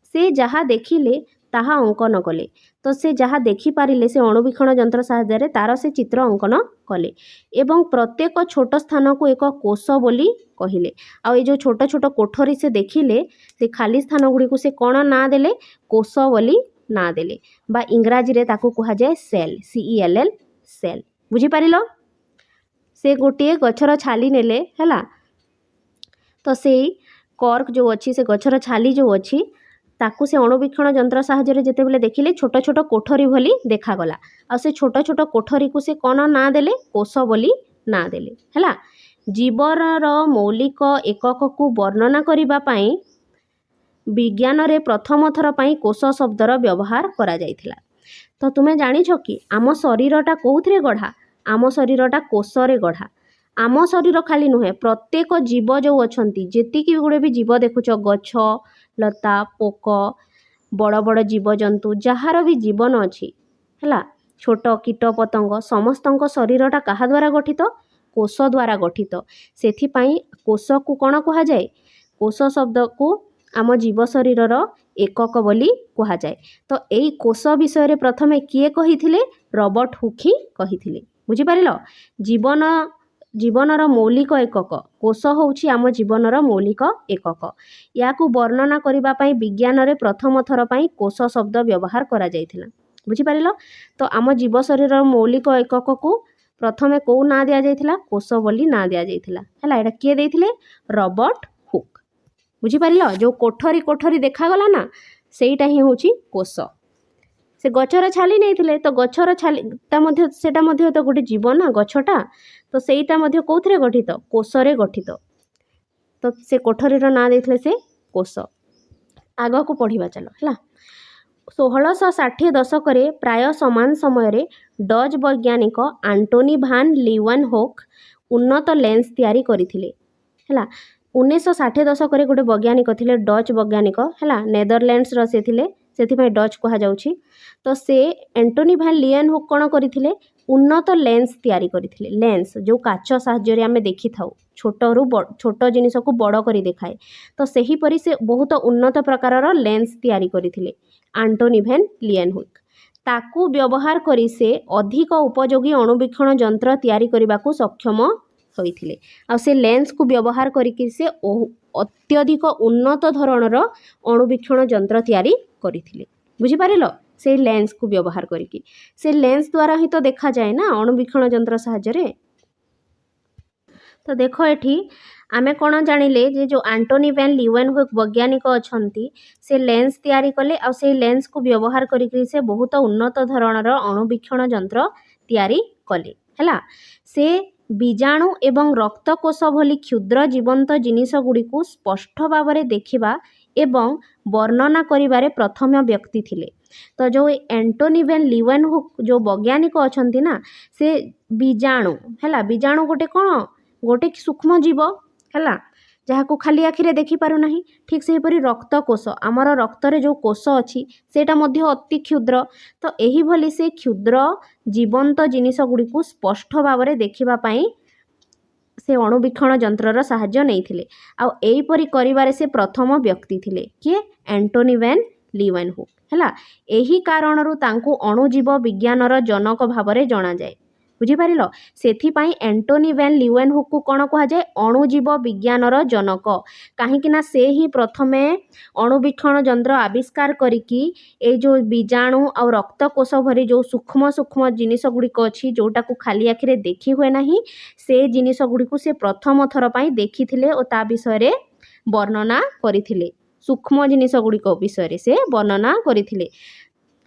ସେ ଯାହା ଦେଖିଲେ ତାହା ଅଙ୍କନ କଲେ। ତ ସେ ଯାହା ଦେଖିପାରିଲେ ସେ ଅଣୁବୀକ୍ଷଣ ଯନ୍ତ୍ର ସାହାଯ୍ୟରେ ତାର ସେ ଚିତ୍ର ଅଙ୍କନ କଲେ ଏବଂ ପ୍ରତ୍ୟେକ ଛୋଟ ସ୍ଥାନକୁ ଏକ କୋଷ ବୋଲି କହିଲେ। ଆଉ ଏ ଯେଉଁ ଛୋଟ ଛୋଟ କୋଠରୀ ସେ ଦେଖିଲେ, ସେ ଖାଲି ସ୍ଥାନ ଗୁଡ଼ିକୁ ସେ କ'ଣ ନାଁ ଦେଲେ? କୋଷ ବୋଲି ନାଁ ଦେଲେ, ବା ଇଂରାଜୀରେ ତାକୁ କୁହାଯାଏ ସେଲ୍, CELL, ସେଲ୍। ବୁଝିପାରିଲ? ସେ ଗୋଟିଏ ଗଛର ଛାଲି ନେଲେ। ହେଲା, ତ ସେଇ କର୍କ ଯେଉଁ ଅଛି, ସେ ଗଛର ଛାଲି ଯେଉଁ ଅଛି ତାକୁ ସେ ଅଣୁବୀକ୍ଷଣ ଯନ୍ତ୍ର ସାହାଯ୍ୟରେ ଯେତେବେଳେ ଦେଖିଲେ ଛୋଟ ଛୋଟ କୋଠରୀ ଭଳି ଦେଖାଗଲା ଆଉ ସେ ଛୋଟ ଛୋଟ କୋଠରୀକୁ ସେ କ'ଣ ନାଁ ଦେଲେ? କୋଷ ବୋଲି ନାଁ ଦେଲେ। ହେଲା, ଜୀବନର ମୌଳିକ ଏକକକୁ ବର୍ଣ୍ଣନା କରିବା ପାଇଁ ବିଜ୍ଞାନରେ ପ୍ରଥମ ଥର ପାଇଁ କୋଷ ଶବ୍ଦର ବ୍ୟବହାର କରାଯାଇଥିଲା। ତ ତୁମେ ଜାଣିଛ କି ଆମ ଶରୀରଟା କେଉଁଥିରେ ଗଢ଼ା? ଆମ ଶରୀରଟା କୋଷରେ ଗଢ଼ା। ଆମ ଶରୀର ଖାଲି ନୁହେଁ, ପ୍ରତ୍ୟେକ ଜୀବ ଯେଉଁ ଅଛନ୍ତି, ଯେତିକି ଗୁଡ଼େ ବି ଜୀବ ଦେଖୁଛ, ଗଛ ଲତା, ପୋକ, ବଡ଼ ବଡ଼ ଜୀବଜନ୍ତୁ, ଯାହାର ବି ଜୀବନ ଅଛି, ହେଲା, ଛୋଟ କୀଟ ପତଙ୍ଗ, ସମସ୍ତଙ୍କ ଶରୀରଟା କାହା ଦ୍ୱାରା ଗଠିତ? କୋଷ ଦ୍ୱାରା ଗଠିତ। ସେଥିପାଇଁ କୋଷକୁ କ'ଣ କୁହାଯାଏ? କୋଷ ଶବ୍ଦକୁ ଆମ ଜୀବ ଶରୀରର ଏକକ ବୋଲି କୁହାଯାଏ। ତ ଏଇ କୋଷ ବିଷୟରେ ପ୍ରଥମେ କିଏ କହିଥିଲେ? ରବର୍ଟ ହୁକ୍ ହିଁ କହିଥିଲେ। ବୁଝିପାରିଲ? ଜୀବନର ମୌଳିକ ଏକକ କୋଷ ହେଉଛି ଆମ ଜୀବନର ମୌଳିକ ଏକକ। ୟାକୁ ବର୍ଣ୍ଣନା କରିବା ପାଇଁ ବିଜ୍ଞାନରେ ପ୍ରଥମ ଥର ପାଇଁ କୋଷ ଶବ୍ଦ ବ୍ୟବହାର କରାଯାଇଥିଲା। ବୁଝିପାରିଲ? ତ ଆମ ଜୀବ ଶରୀରର ମୌଳିକ ଏକକକୁ ପ୍ରଥମେ କେଉଁ ନାଁ ଦିଆଯାଇଥିଲା? କୋଷ ବୋଲି ନାଁ ଦିଆଯାଇଥିଲା। ହେଲା, ଏଇଟା କିଏ ଦେଇଥିଲେ? Robert hook. ବୁଝିପାରିଲ? ଯେଉଁ କୋଠରୀ ଦେଖାଗଲା ନା, ସେଇଟା ହିଁ ହେଉଛି କୋଷ। ସେ ଗଛର ଛାଲି ନେଇଥିଲେ, ତ ଗଛର ଛାଲିଟା ମଧ୍ୟ ସେଇଟା ମଧ୍ୟ ତ ଗୋଟେ ଜୀବ ନା, ଗଛଟା, ତ ସେଇଟା ମଧ୍ୟ କେଉଁଥିରେ ଗଠିତ? କୋଷରେ ଗଠିତ। ତ ସେ କୋଠରୀର ନାଁ ଦେଇଥିଲେ ସେ କୋଷ। ଆଗକୁ ପଢ଼ିବା ଚାଲ। ହେଲା, 1660 ଦଶକରେ ପ୍ରାୟ ସମାନ ସମୟରେ ଡଚ୍ ବୈଜ୍ଞାନିକ ଆଣ୍ଟୋନି ଭାନ୍ ଲିୱେନହୋକ୍ ଉନ୍ନତ ଲେନ୍ସ ତିଆରି କରିଥିଲେ। ହେଲା, 1960 ଦଶକରେ ଗୋଟେ ବୈଜ୍ଞାନିକ ଥିଲେ, ଡଚ୍ ବୈଜ୍ଞାନିକ। ହେଲା, ନେଦରଲ୍ୟାଣ୍ଡସର ସେ ଥିଲେ, ସେଥିପାଇଁ ଡଚ୍ କୁହାଯାଉଛି। ତ ସେ ଆଣ୍ଟୋନି ଭାନ୍ ଲିୱେନହୋକ୍ କ'ଣ କରିଥିଲେ? ଉନ୍ନତ ଲେନ୍ସ ତିଆରି କରିଥିଲେ। ଲେନ୍ସ ଯେଉଁ କାଚ ସାହାଯ୍ୟରେ ଆମେ ଦେଖିଥାଉ, ଛୋଟ ଜିନିଷକୁ ବଡ଼ କରି ଦେଖାଏ, ତ ସେହିପରି ସେ ବହୁତ ଉନ୍ନତ ପ୍ରକାରର ଲେନ୍ସ ତିଆରି କରିଥିଲେ ଆଣ୍ଟୋନି ଭାନ୍ ଲିୱେନହୋକ୍। ତାକୁ ବ୍ୟବହାର କରି ସେ ଅଧିକ ଉପଯୋଗୀ ଅଣୁବୀକ୍ଷଣ ଯନ୍ତ୍ର ତିଆରି କରିବାକୁ ସକ୍ଷମ ହୋଇଥିଲେ। ଆଉ ସେ ଲେନ୍ସକୁ ବ୍ୟବହାର କରିକି ସେ ଅତ୍ୟଧିକ ଉନ୍ନତ ଧରଣର ଅଣୁବୀକ୍ଷଣ ଯନ୍ତ୍ର ତିଆରି କରିଥିଲେ। ବୁଝିପାରିଲ? ସେଇ ଲେନ୍ସକୁ ବ୍ୟବହାର କରିକି, ସେ ଲେନ୍ସ ଦ୍ୱାରା ହିଁ ତ ଦେଖାଯାଏ ନା ଅଣୁବୀକ୍ଷଣ ଯନ୍ତ୍ର ସାହାଯ୍ୟରେ। ତ ଦେଖ ଏଠି ଆମେ କ'ଣ ଜାଣିଲେ ଯେ ଯେଉଁ ଆଣ୍ଟୋନି ଭାନ୍ ଲିୱେନହୋକ୍ ବୈଜ୍ଞାନିକ ଅଛନ୍ତି, ସେ ଲେନ୍ସ ତିଆରି କଲେ ଆଉ ସେଇ ଲେନ୍ସକୁ ବ୍ୟବହାର କରିକି ସେ ବହୁତ ଉନ୍ନତ ଧରଣର ଅଣୁବୀକ୍ଷଣ ଯନ୍ତ୍ର ତିଆରି କଲେ। ହେଲା, ସେ बीजाणु एवं रक्तकोश भली क्षुद्र जीवंत जिनिसगुड़िक स्पष्ट भाव में देखा एवं वर्णना करिबारे प्रथम व्यक्ति थिले। तो जो एंटोनी वैन लीवेनहुक जो वैज्ञानिक अछंती ना से बीजाणु है बीजाणु गोटे कौन गोटे सूक्ष्म जीव है जहाँ को खाली आखिरे देखी पारू नहीं। ठीक से हीपरी रक्तकोश आमर रक्तरे जो कोश अच्छी सेटा मध्य अति क्षुद्र। तो यही भली से क्षुद्र जीवंत जिनिस गुड़िक स्पष्ट भाव में देखिबा पाई से अणुवीक्षण यंत्रर साहाय्य नहीं आउ एहीपरि करिबारे से प्रथम व्यक्ति थिले किए एंटोनी वैन लीवेनहुक है। यही कारणरू तांकु अणुजीव विज्ञानर जनक भाव में जना जाए। बुझीपार से एंटोनी वैन लीवेनहुक को कौन कह जाए अणुजीव विज्ञानर जनक कहीं से ही प्रथमे अणुवीक्षण यंत्र आविष्कार करिकी ए जो बीजाणु आ रक्तकोश भरी जो सूक्ष्म सूक्ष्म जिनिस गुड़िक अच्छी जोटा को खाली आखिरे देखी हुए ना से जिनिस गुड़िक से प्रथम थर पर देखी और ता विषय वर्णना करथिले सूक्ष्म जिनिस गुड़िक विषय से वर्णना करथिले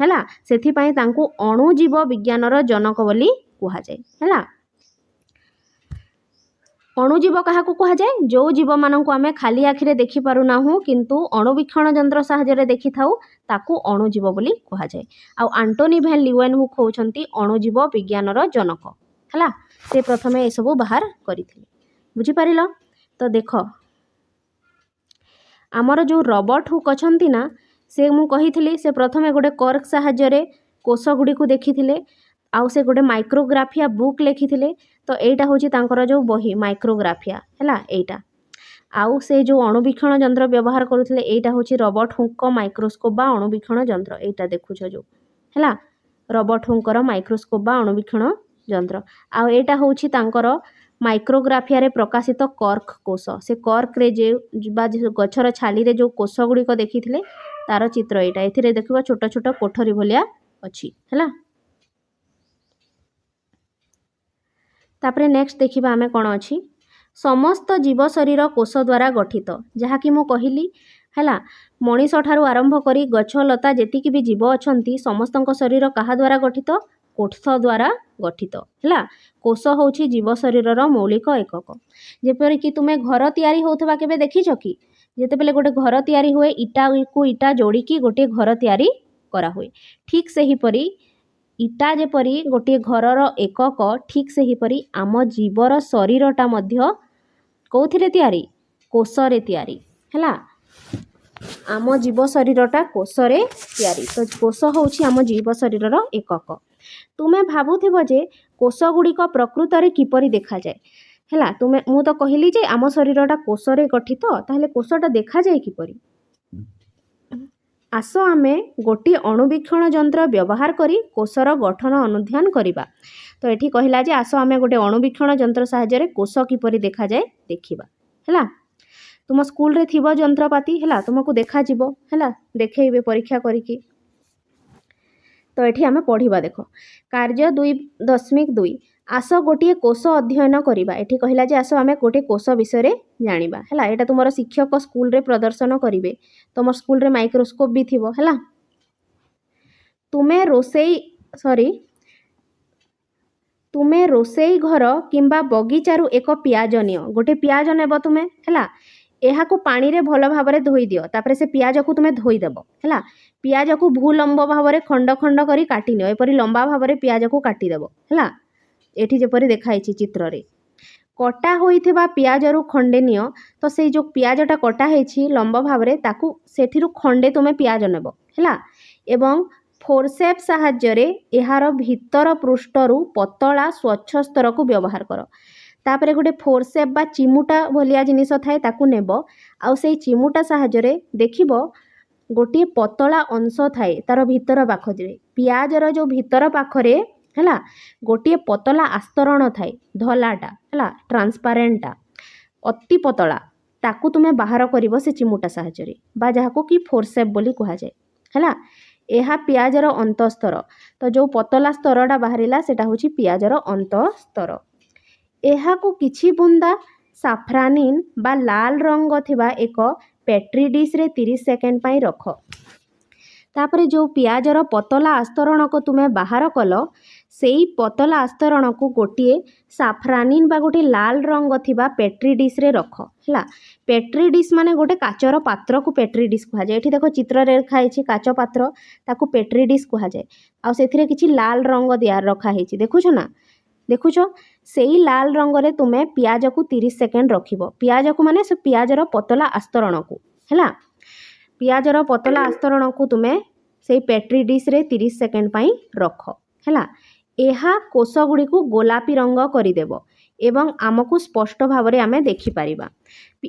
हैला। सेथिपाई तांकु अणुजीव विज्ञानर जनक बोली कहा जाए है। अणुजीव क्या कह जाए जो जीव मानक आम खाली आखिरे देखी पारुना किंतु अणुवीक्षण यंत्र साहाय्य देखी थाउ ताकू अणुजीव बोली कह जाए। आ एंटोनी वैन लीवेनहुक होउछंती अणुजीव विज्ञानर जनक है। से प्रथमे ये सब बाहर करथिले। बुझी पारिल। तो देख आमर जो रॉबर्ट हुक अछंती ना से मु कही से प्रथमे गोटे कर्क साहाय्य कोष गुड़ी को देखी आउ से गोटे माइक्रोग्राफिया बुक लिखिथिले। तो एटा होची तांकर जो बही माइक्रोग्राफिया है एटा आउ से जो अणुवीक्षण यंत्र व्यवहार करुथिले एटा होची रॉबर्ट हुक माइक्रोस्कोप बा अणुवीक्षण यंत्र एटा देखुछ जो है रॉबर्ट हुकर माइक्रोस्कोप बा अणुवीक्षण यंत्र आउ एटा होची तांकर माइक्रोग्राफिया रे प्रकाशित कर्क कोष से कर्क रे जे गछर छाली रे जो कोष गुड़िक देखिथिले तार चित्र एटा एथिरे देखिबा छोट छोट कोठरी भलिया अछि है। तापरे नेक्स्ट देखिबा आमे कोन अछि समस्त जीव शरीर कोष द्वारा गठित जहाँकि मु कहली है मनीष ठारू आरंभ करी गछ लता जेतिकी भी जीव अछंती समस्तक शरीर कहा द्वारा गठित कोष द्वारा गठित है। कोष होची जीव शरीरर मौलिक एकक जेपरि कि तुमे घर तैयारी होथबा केबे देखिछ कि जेते बेले गोटे घर तैयारी हुए इटा को इटा जोड़िकी गोटे घर तैयारी करा हुए ठीक से ही परी इटा जेपरी गोटे घरर एकक ठीक से ही परी आम जीवर शरीरटा मध्य कौथिरे तैयारी कोषरे तैयारी है। आम जीव शरीरटा कोषरे तैयारी। तो कोष होची आम जीव शरीरर एकक। तुमे भाबुथिबो जे कोष गुड़िक प्रकृत रे किपरि देखा जाए है तुमे मु तो कहली जे आम शरीरटा कोषरे गठित ताहले कोषटा देखा जाए किपरि। आस आमे गोटे अणुवीक्षण यंत्र व्यवहार करी कोषर गठन अनुध्यान करिबा। तो एठी कहला जे आस आमे गोटे अणुवीक्षण यंत्र साहाय्य कोष किपरि देखा जाए देखिबा है। तुम स्कूल रे थिबो यंत्रपाती है तुमको देखा जिवो है देखैबे परीक्षा करिकी। तो एठी आमे पढ़िबा देख कार्य 2.2 आस गोटे कोष अध्ययन करिबा। एठी कहला जे आस आमे गोटे कोष विषय जानिबा है। एटा तुमर शिक्षक स्कूल रे प्रदर्शन करिवे तुम स्कूल रे माइक्रोस्कोप भी थिबो है। तुमे रोसेई घर किंबा बगीचारू एक पियाज नियो गोटे पियाज नेब तुमे है यहाँ को पानी रे भल भाव में धोई दियो तापरे से पियाज को तुमे धोई देव है। पियाज को भूलंब भाव में खंड खंड करी काटी नियो एपरी लंबा भाव में पियाज को काटिदेव है। एठी जेपरी देखाई चित्र रे कटा होइथिबा पियाज रु खंडे नियो तो से जो पियाजटा कटा हेछि लंबा भाव में ताकू सेठिरु खंडे तुमे पियाज नेब है एवं फोरसेप साहाय्य रे एहार भितर पृष्ठरु पतला स्वच्छ स्तर को व्यवहार कर तापरे गोटे फोरसेप बा चिमुटा भलिया जिनिस थाए ताकू नेब आउ से चिमुटा साहाय्य रे देखिबो गोटे पतला अंश थाए तार भितर पाखरे पियाजर जो भितर पाखरे है गोटे पतला आस्तरण थाए धलाटा है ट्रांसपारेंटा अति पतला ताकू तुमे बाहर करिवो से चिमुटा साहाय्य रे बा जाहाको कि फोरसेप बोली कहा जाए है। यह पियाजर अंतस्तर तो जो पतला स्तरटा बाहरिला सेटा होची पियाजर अंतस्तर। यह को किछि बुंदा साफ्रानिन बा लाल रंग थिबा एक पेट्री डिश रे 30 सेकेंड पाई रख तापरे जो पियाजर पतला आस्तरण को तुमे बाहर कल सेई पतला आस्तरण को गोटे साफ्रानिन बा गोटे लाल रंग थिबा पेट्री डिश रे रख है। पेट्री डिश माने गोटे काचर पात्र को पेट्री डिश कह जाए। देखो चित्र रे रखाई काच पात्र ताकू पेट्री डिश कह जाए। आ सेथिरे किछि लाल रंग दिया रखाई देखुछ ना, देखुछ से लाल रंग रे तुमे पियाज को 30 सेकेंड रखिबो। पियाज को माने से पियाजर पतला आस्तरण को है। पियाजर पतला आस्तरण को तुमे से पेट्री डिश रे 30 सेकेंड पाई रख है। एहा कोष गुड़ी को गोलापी रंग करदेव एवं आमको स्पष्ट भाव में आमे देखिपारिबा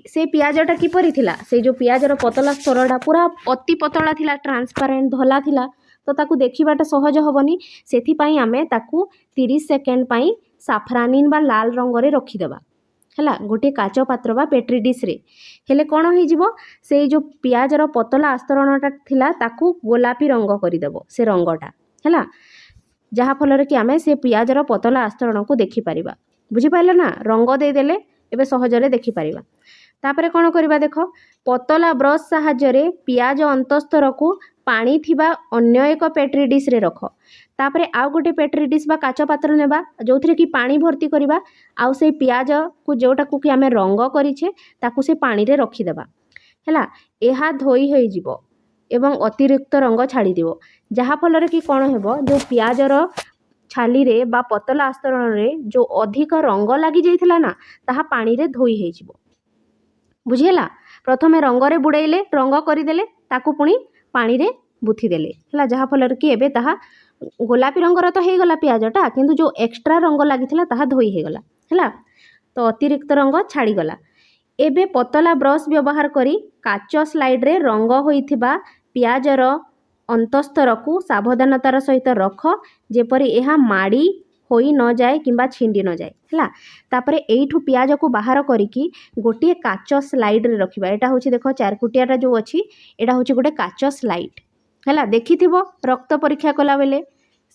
से पियाजटा किपरि थिला। से जो पियाजर पतला स्तरटा पूरा अति पतला थिला, ट्रांसपेरेंट धला थिला, तो ताकू देखिबाटा सहज हबनी। सेथिपाई आमे ताकू 30 सेकेंड पाई साफ्रानिन बा लाल रंग रे रखिदेबा है गोटे काच पात्र बा पेट्री डिश रे। हेले कौन हो जिवो से जो पियाजर पतला आस्तरणटा थिला ताकू गोलापी रंग करदेव से रंगटा है, जहाँ फल कि आमे से पियाजर पतला आस्तरण को देखिपारिबा। बुझिपाइल ना, रंग देदेले एबे सहजरे देखिपारिबा। तापरे कौन करिबा देख, पतला ब्रश साहाय्य पियाज अंतस्तर को पानी थिबा अन्य एक पेट्री डिश रे रख। तापरे आउ गोटे पेट्री डिश बा काच पात्र नेबा जो थरे कि पानी भर्ती करिबा। आउ से पियाज को जोटा को कि आमे रंग करिछे ताकू से पानी रे रखिदेबा हैला। एहा धोई होई जिवो एवं अतिरिक्त रंग छाड़ी दिवो, जहाँ फल कि कौन हेबो जो पियाजर छाली रे बा पतला आस्तरण रे जो अधिक रंग लगी जाइथिला ना ताहा पानी रे धोई होई जिवो। बुझिला, प्रथमे रंग रे बुड़ेइले रंग करदेले ताकू पुणी पानी रे बुथी देले है, जहाँ फल कि एबे ताहा गोलापी रंगर तो हो गला पियाजटा, किंतु जो एक्स्ट्रा रंग लगी ताहा धोई हो गला है, तो अतिरिक्त रंग छाड़ीगला। एबे पतला ब्रश व्यवहार करी काच स्लाइड रे रंग होइथिबा पियाजर अंतस्तर को सावधानतार सहित रख जेपरी एहा माड़ी होई न जाए किंबा छिंडी न जाए है। तापरे एइठू पियाज को बाहर करिकी गोटे काच स्लाइड रे रखिबा। एटा होची देखो चारकुटियाटा जो अच्छी एटा होची गोटे काच स्लाइड है। देखिथिबो रक्त परीक्षा कला बेले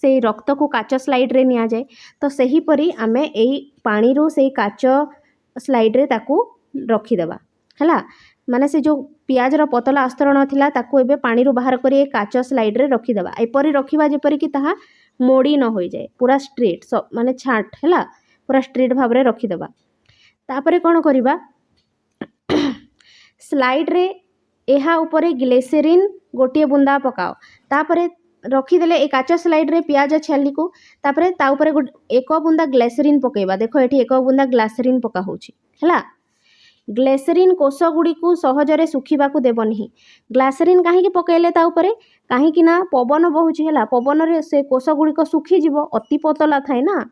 से रक्त को काच स्लाइड रे निया जाए, तो सही परी आमे एई पानी रो से काच स्लाइड रे ताकू रखिदेबा है। माने से जो पियाजर पतला आस्तरण थिला ताकू एबे पानी रो बाहर करी काच स्लाइड रे रखिदेबा। एपरी रखिबा जेपरी कि ताहा मोड़ी न हो जाए, पूरा स्ट्रेट सब माने छाट है, पूरा स्ट्रेट भाव में रखिदेबा। तापरे कौन करिबा स्लाइड रे एहा उपरे ग्लिसरीन गोटे बुंदा पकाओ। तापरे रखिदेले ए काच स्लाइड रे पियाज छाली को तापरे ता उपरे एक बुंदा ग्लिसरीन पकेबा। देखो एठी एक बुंदा ग्लिसरीन पका होची है। ग्लिसरीन कोष गुड़ी को सहजरे सुखिबा को देव नहीं। ग्लिसरीन कहीं पकेले ता उपरे कहीं ना पवन बहुची है, पवन रे से कोष गुड़िक सुखीजीव, अति पतला थाए ना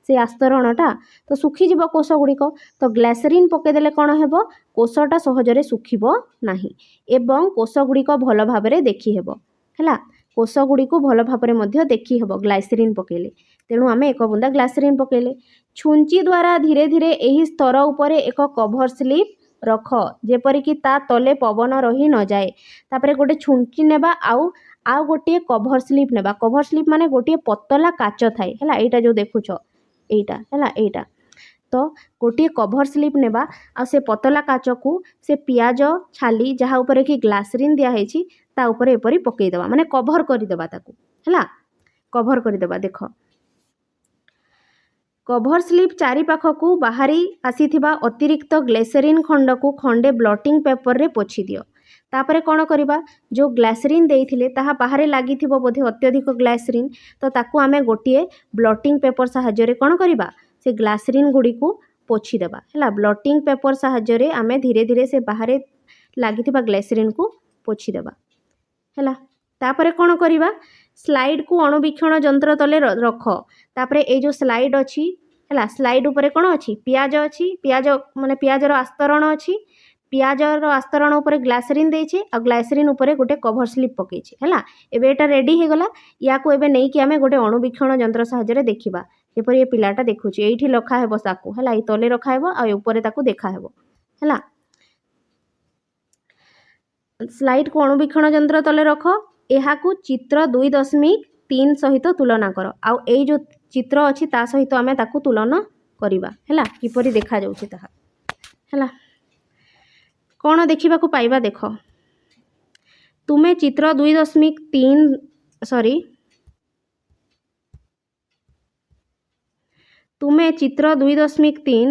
से आस्तरणटा, तो सुखीजीव कोष गुड़िक। तो ग्लिसरीन पकेदेले कौन हेबो कोषटा सहजरे सुखिब नाही एवं कोष गुड़िक भल भाव में देखी हेबो है। कोष गुड़ी को भल भाव में देखी हेबो ग्लिसरीन पकेले। तेणु आमे एक बुंदा ग्लिसरीन पकेले। छुंची द्वारा धीरे धीरे एही स्तर उपरे एक कभर स्लिप रख जेपरिक ता तले पवन रही न जाए। तापरे गोटे छुंची नेबा आउ गोटे कभर स्लिप नेबा। कभर स्लिप माने गोटे पतला काच थाए है, एटा जो देखुछ एटा है एटा, तो गोटे कभर स्लिप नेबा आ से पतला काच को से पियाज छाली जहाँ उपरे कि ग्लिसरीन दिया हेची ता उपरे एपरी पकईदेबा, माने कभर करदेबा ताकू है, कभर करदेबा। देख कभर स्लिप चारि पाखकू बाहरी आसीथिबा अतिरिक्त ग्लिसरीन खंड को खंडे ब्लटिंग पेपर रे पोछि दियो। तापरे कौन करिबा जो ग्लिसरीन देइथिले ताहा बाहरे लागिथिबो बोधे अत्यधिक ग्लिसरीन, तो ताकू आमे गोटिए ब्लटिंग पेपर साहाय्य रे कौन करिबा से ग्लिसरीन गुड़ी को पोछि देबा है। ब्लटिंग पेपर साहाय्य रे आमे धीरे धीरे से बाहरे लागिथिबा ग्लिसरीन को पोछि देबा है। तापरे कौन करिबा स्लाइड को अणुवीक्षण जंत्र तले रख। तापरे ए जो स्लाइड अच्छी है, स्लाइड उपरे कौन अच्छी पियाज अच्छी, पियाज माने पियाजर आस्तरण अच्छी, पियाजर आस्तरण उपरे ग्लिसरीन देइछे आ ग्लिसरीन उपरे गोटे कभर स्लिप पकेइछे है। एबे एटा रेडी हे गला। या को एबे नै कि आमे गोटे अणुवीक्षण जंत्र साहाय्य रे देखिबा जेपरि ए पिलाटा देखुची एठी लखा हेबो साकू है, ई तले रखा हेबो आ उपरे ताकू देखा हेबो है। स्लाइड को अणुवीक्षण जंत्र तले रख। एहा को चित्र 2.3 सहित तुलना कर। आउ ए जो चित्र अच्छी ता सहित आमे ताकू तुलना करिबा है, किपरि देखा जाउची ताहा है। कौन देखा पाइबा देख, तुमे चित्र 2.3 सॉरी ତୁମେ ଚିତ୍ର 2.3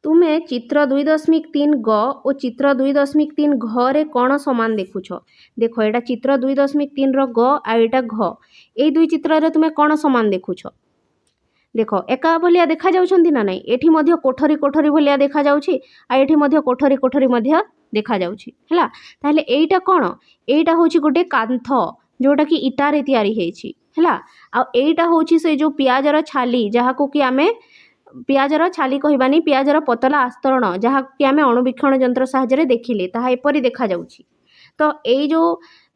ତୁମେ ଚିତ୍ର 2.3 ଗ ଓ ଚିତ୍ର 2.3 ଘରେ କ'ଣ ସମାନ ଦେଖୁଛ? ଦେଖ ଏଇଟା ଚିତ୍ର 2.3 ଗ ଆଉ ଏଇଟା ଘ। ଏଇ ଦୁଇ ଚିତ୍ରରେ ତୁମେ କ'ଣ ସମାନ ଦେଖୁଛ? ଦେଖ ଏକା ଭଳିଆ ଦେଖାଯାଉଛନ୍ତି ନା ନାହିଁ? ଏଠି ମଧ୍ୟ କୋଠରୀ କୋଠରୀ ଭଳିଆ ଦେଖାଯାଉଛି ଆଉ ଏଠି ମଧ୍ୟ କୋଠରୀ କୋଠରୀ ମଧ୍ୟ ଦେଖାଯାଉଛି ହେଲା। ତାହେଲେ ଏଇଟା କ'ଣ? ଏଇଟା ହେଉଛି ଗୋଟେ କାନ୍ଥ ଯେଉଁଟାକି ଇଟାରେ ତିଆରି ହେଇଛି ହେଲା। ଆଉ ଏଇଟା ହେଉଛି ସେ ଯେଉଁ ପିଆଜର ଛାଲି, ଯାହାକୁ କି ଆମେ ପିଆଜର ଛାଲି କହିବାନି, ପିଆଜର ପତଳା ଆସ୍ତରଣ, ଯାହାକି ଆମେ ଅଣୁବୀକ୍ଷଣ ଯନ୍ତ୍ର ସାହାଯ୍ୟରେ ଦେଖିଲେ ତାହା ଏପରି ଦେଖାଯାଉଛି। ତ ଏଇ ଯେଉଁ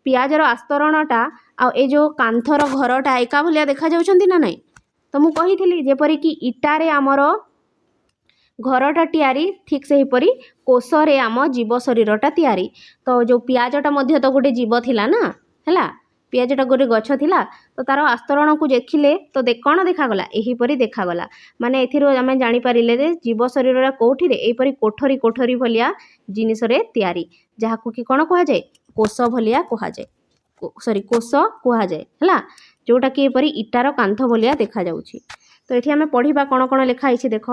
ପିଆଜର ଆସ୍ତରଣଟା ଆଉ ଏଇ ଯେଉଁ କାନ୍ଥର ଘରଟା ଏକା ଭଳିଆ ଦେଖାଯାଉଛନ୍ତି ନା ନାହିଁ? ତ ମୁଁ କହିଥିଲି ଯେପରିକି ଇଟାରେ ଆମର ଘରଟା ତିଆରି, ଠିକ୍ ସେହିପରି କୋଷରେ ଆମ ଜୀବ ଶରୀରଟା ତିଆରି। ତ ଯେଉଁ ପିଆଜଟା ମଧ୍ୟ ତ ଗୋଟେ ଜୀବ ଥିଲା ନା ହେଲା। ପିଆଜଟା ଗୋଟେ ଗଛ ଥିଲା, ତ ତା'ର ଆସ୍ତରଣକୁ ଦେଖିଲେ ତ କ'ଣ ଦେଖାଗଲା? ଏହିପରି ଦେଖାଗଲା। ମାନେ ଏଥିରୁ ଆମେ ଜାଣିପାରିଲେ ଯେ ଜୀବ ଶରୀରଟା କେଉଁଠିରେ ଏହିପରି କୋଠରୀ କୋଠରୀ ଭଳିଆ ଜିନିଷରେ ତିଆରି, ଯାହାକୁ କି କ'ଣ କୁହାଯାଏ? କୋଷ ଭଳିଆ କୁହାଯାଏ, କୋଷ କୁହାଯାଏ ହେଲା। ଯେଉଁଟାକି ଏପରି ଇଟାର କାନ୍ଥ ଭଳିଆ ଦେଖାଯାଉଛି। ତ ଏଠି ଆମେ ପଢ଼ିବା କ'ଣ କ'ଣ ଲେଖା ହେଇଛି ଦେଖ।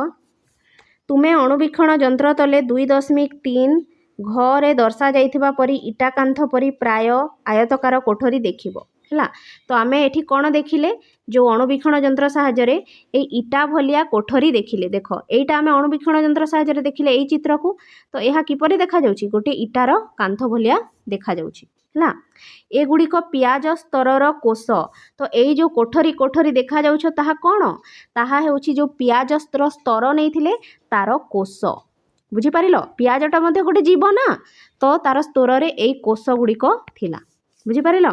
ତୁମେ ଅଣୁବୀକ୍ଷଣ ଯନ୍ତ୍ର ତଳେ 2.3 ଘରେ ଦର୍ଶାଯାଇଥିବା ପରି ଇଟା କାନ୍ଥ ପରି ପ୍ରାୟ ଆୟତକାର କୋଠରୀ ଦେଖିବ ହେଲା। ତ ଆମେ ଏଠି କ'ଣ ଦେଖିଲେ? ଯେଉଁ ଅଣୁବୀକ୍ଷଣ ଯନ୍ତ୍ର ସାହାଯ୍ୟରେ ଏଇ ଇଟା ଭଳିଆ କୋଠରୀ ଦେଖିଲେ। ଦେଖ ଏଇଟା ଆମେ ଅଣୁବୀକ୍ଷଣ ଯନ୍ତ୍ର ସାହାଯ୍ୟରେ ଦେଖିଲେ ଏଇ ଚିତ୍ରକୁ, ତ ଏହା କିପରି ଦେଖାଯାଉଛି? ଗୋଟେ ଇଟାର କାନ୍ଥ ଭଳିଆ ଦେଖାଯାଉଛି ହେଲା। ଏଗୁଡ଼ିକ ପିଆଜ ସ୍ତରର କୋଷ। ତ ଏଇ ଯେଉଁ କୋଠରୀ କୋଠରୀ ଦେଖାଯାଉଛ ତାହା କ'ଣ? ତାହା ହେଉଛି ଯେଉଁ ପିଆଜ ସ୍ତର ନେଇଥିଲେ ତାର କୋଷ। ବୁଝିପାରିଲ? ପିଆଜଟା ମଧ୍ୟ ଗୋଟେ ଜୀବ ନା, ତ ତାର ସ୍ତରରେ ଏଇ କୋଷ ଗୁଡ଼ିକ ଥିଲା। ବୁଝିପାରିଲ?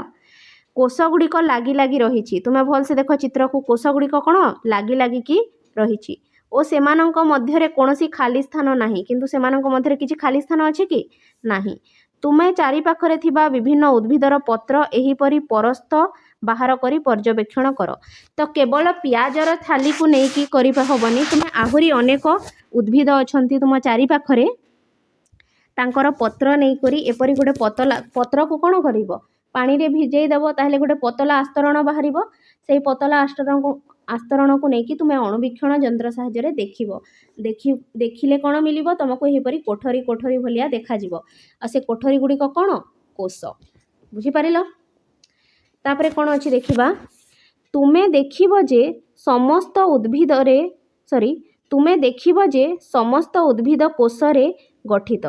କୋଷ ଗୁଡ଼ିକ ଲାଗି ଲାଗି ରହିଛି। ତୁମେ ଭଲସେ ଦେଖ ଚିତ୍ରକୁ। କୋଷ ଗୁଡ଼ିକ କ'ଣ ଲାଗି ଲାଗିକି ରହିଛି ଓ ସେମାନଙ୍କ ମଧ୍ୟରେ କୌଣସି ଖାଲି ସ୍ଥାନ ନାହିଁ। କିନ୍ତୁ ସେମାନଙ୍କ ମଧ୍ୟରେ କିଛି ଖାଲି ସ୍ଥାନ ଅଛି କି? ନାହିଁ। ତୁମେ ଚାରିପାଖରେ ଥିବା ବିଭିନ୍ନ ଉଦ୍ଭିଦର ପତ୍ର ଏହିପରି ପରସ୍ତ ବାହାର କରି ପର୍ଯ୍ୟବେକ୍ଷଣ କର। ତ କେବଳ ପିଆଜର ଛାଲିକୁ ନେଇକି କରିବା ହେବନି, ତୁମେ ଆହୁରି ଅନେକ ଉଦ୍ଭିଦ ଅଛନ୍ତି ତୁମ ଚାରିପାଖରେ, ତାଙ୍କର ପତ୍ର ନେଇକରି ଏପରି ଗୋଟେ ପତ୍ରକୁ କ'ଣ କରିବ? ପାଣିରେ ଭିଜେଇ ଦେବ, ତାହେଲେ ଗୋଟେ ପତଳା ଆସ୍ତରଣ ବାହାରିବ। ସେଇ ପତଳା ଆସ୍ତରଣକୁ ନେଇକି ତୁମେ ଅଣୁବୀକ୍ଷଣ ଯନ୍ତ୍ର ସାହାଯ୍ୟରେ ଦେଖିବ। ଦେଖିଲେ କ'ଣ ମିଳିବ? ତୁମକୁ ଏହିପରି କୋଠରୀ କୋଠରୀ ଭଳିଆ ଦେଖାଯିବ। ଆଉ ସେ କୋଠରୀ ଗୁଡ଼ିକ କ'ଣ? କୋଷ। ବୁଝିପାରିଲ? ତାପରେ କ'ଣ ଅଛି ଦେଖିବା। ତୁମେ ଦେଖିବ ଯେ ସମସ୍ତ ଉଦ୍ଭିଦ କୋଷରେ ଗଠିତ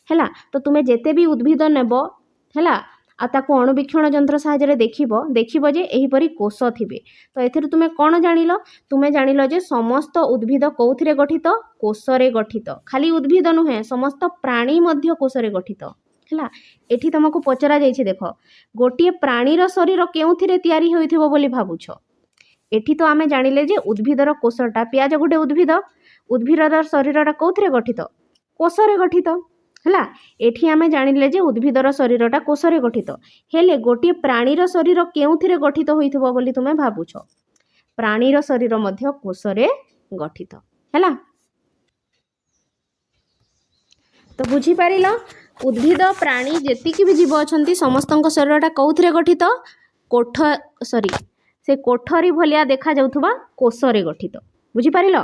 ହେଲା। ତ ତୁମେ ଯେତେ ବି ଉଦ୍ଭିଦ ନେବ ହେଲା ଆଉ ତାକୁ ଅଣୁବୀକ୍ଷଣ ଯନ୍ତ୍ର ସାହାଯ୍ୟରେ ଦେଖିବ ଯେ ଏହିପରି କୋଷ ଥିବେ। ତ ଏଥିରୁ ତୁମେ କ'ଣ ଜାଣିଲ? ତୁମେ ଜାଣିଲ ଯେ ସମସ୍ତ ଉଦ୍ଭିଦ କେଉଁଥିରେ ଗଠିତ? କୋଷରେ ଗଠିତ। ଖାଲି ଉଦ୍ଭିଦ ନୁହେଁ, ସମସ୍ତ ପ୍ରାଣୀ ମଧ୍ୟ କୋଷରେ ଗଠିତ ହେଲା। ଏଠି ତୁମକୁ ପଚରା ଯାଇଛି, ଦେଖ ଗୋଟିଏ ପ୍ରାଣୀର ଶରୀର କେଉଁଥିରେ ତିଆରି ହୋଇଥିବ ବୋଲି ଭାବୁଛ? ଏଠି ତ ଆମେ ଜାଣିଲେ ଯେ ଉଦ୍ଭିଦର କୋଷଟା, ପିଆଜ ଗୋଟେ ଉଦ୍ଭିଦର ଶରୀରଟା କେଉଁଥିରେ ଗଠିତ? କୋଷରେ ଗଠିତ ହେଲା। ଏଠି ଆମେ ଜାଣିଲେ ଯେ ଉଦ୍ଭିଦର ଶରୀରଟା କୋଷରେ ଗଠିତ। ହେଲେ ଗୋଟିଏ ପ୍ରାଣୀର ଶରୀର କେଉଁଥିରେ ଗଠିତ ହୋଇଥିବ ବୋଲି ତୁମେ ଭାବୁଛ? ପ୍ରାଣୀର ଶରୀର ମଧ୍ୟ କୋଷରେ ଗଠିତ ହେଲା। ତ ବୁଝିପାରିଲ? ଉଦ୍ଭିଦ ପ୍ରାଣୀ ଯେତିକି ବି ଜୀବ ଅଛନ୍ତି ସମସ୍ତଙ୍କ ଶରୀରଟା କେଉଁଥିରେ ଗଠିତ? ସେ କୋଠରୀ ଭଳିଆ ଦେଖାଯାଉଥିବା କୋଷରେ ଗଠିତ। ବୁଝିପାରିଲ?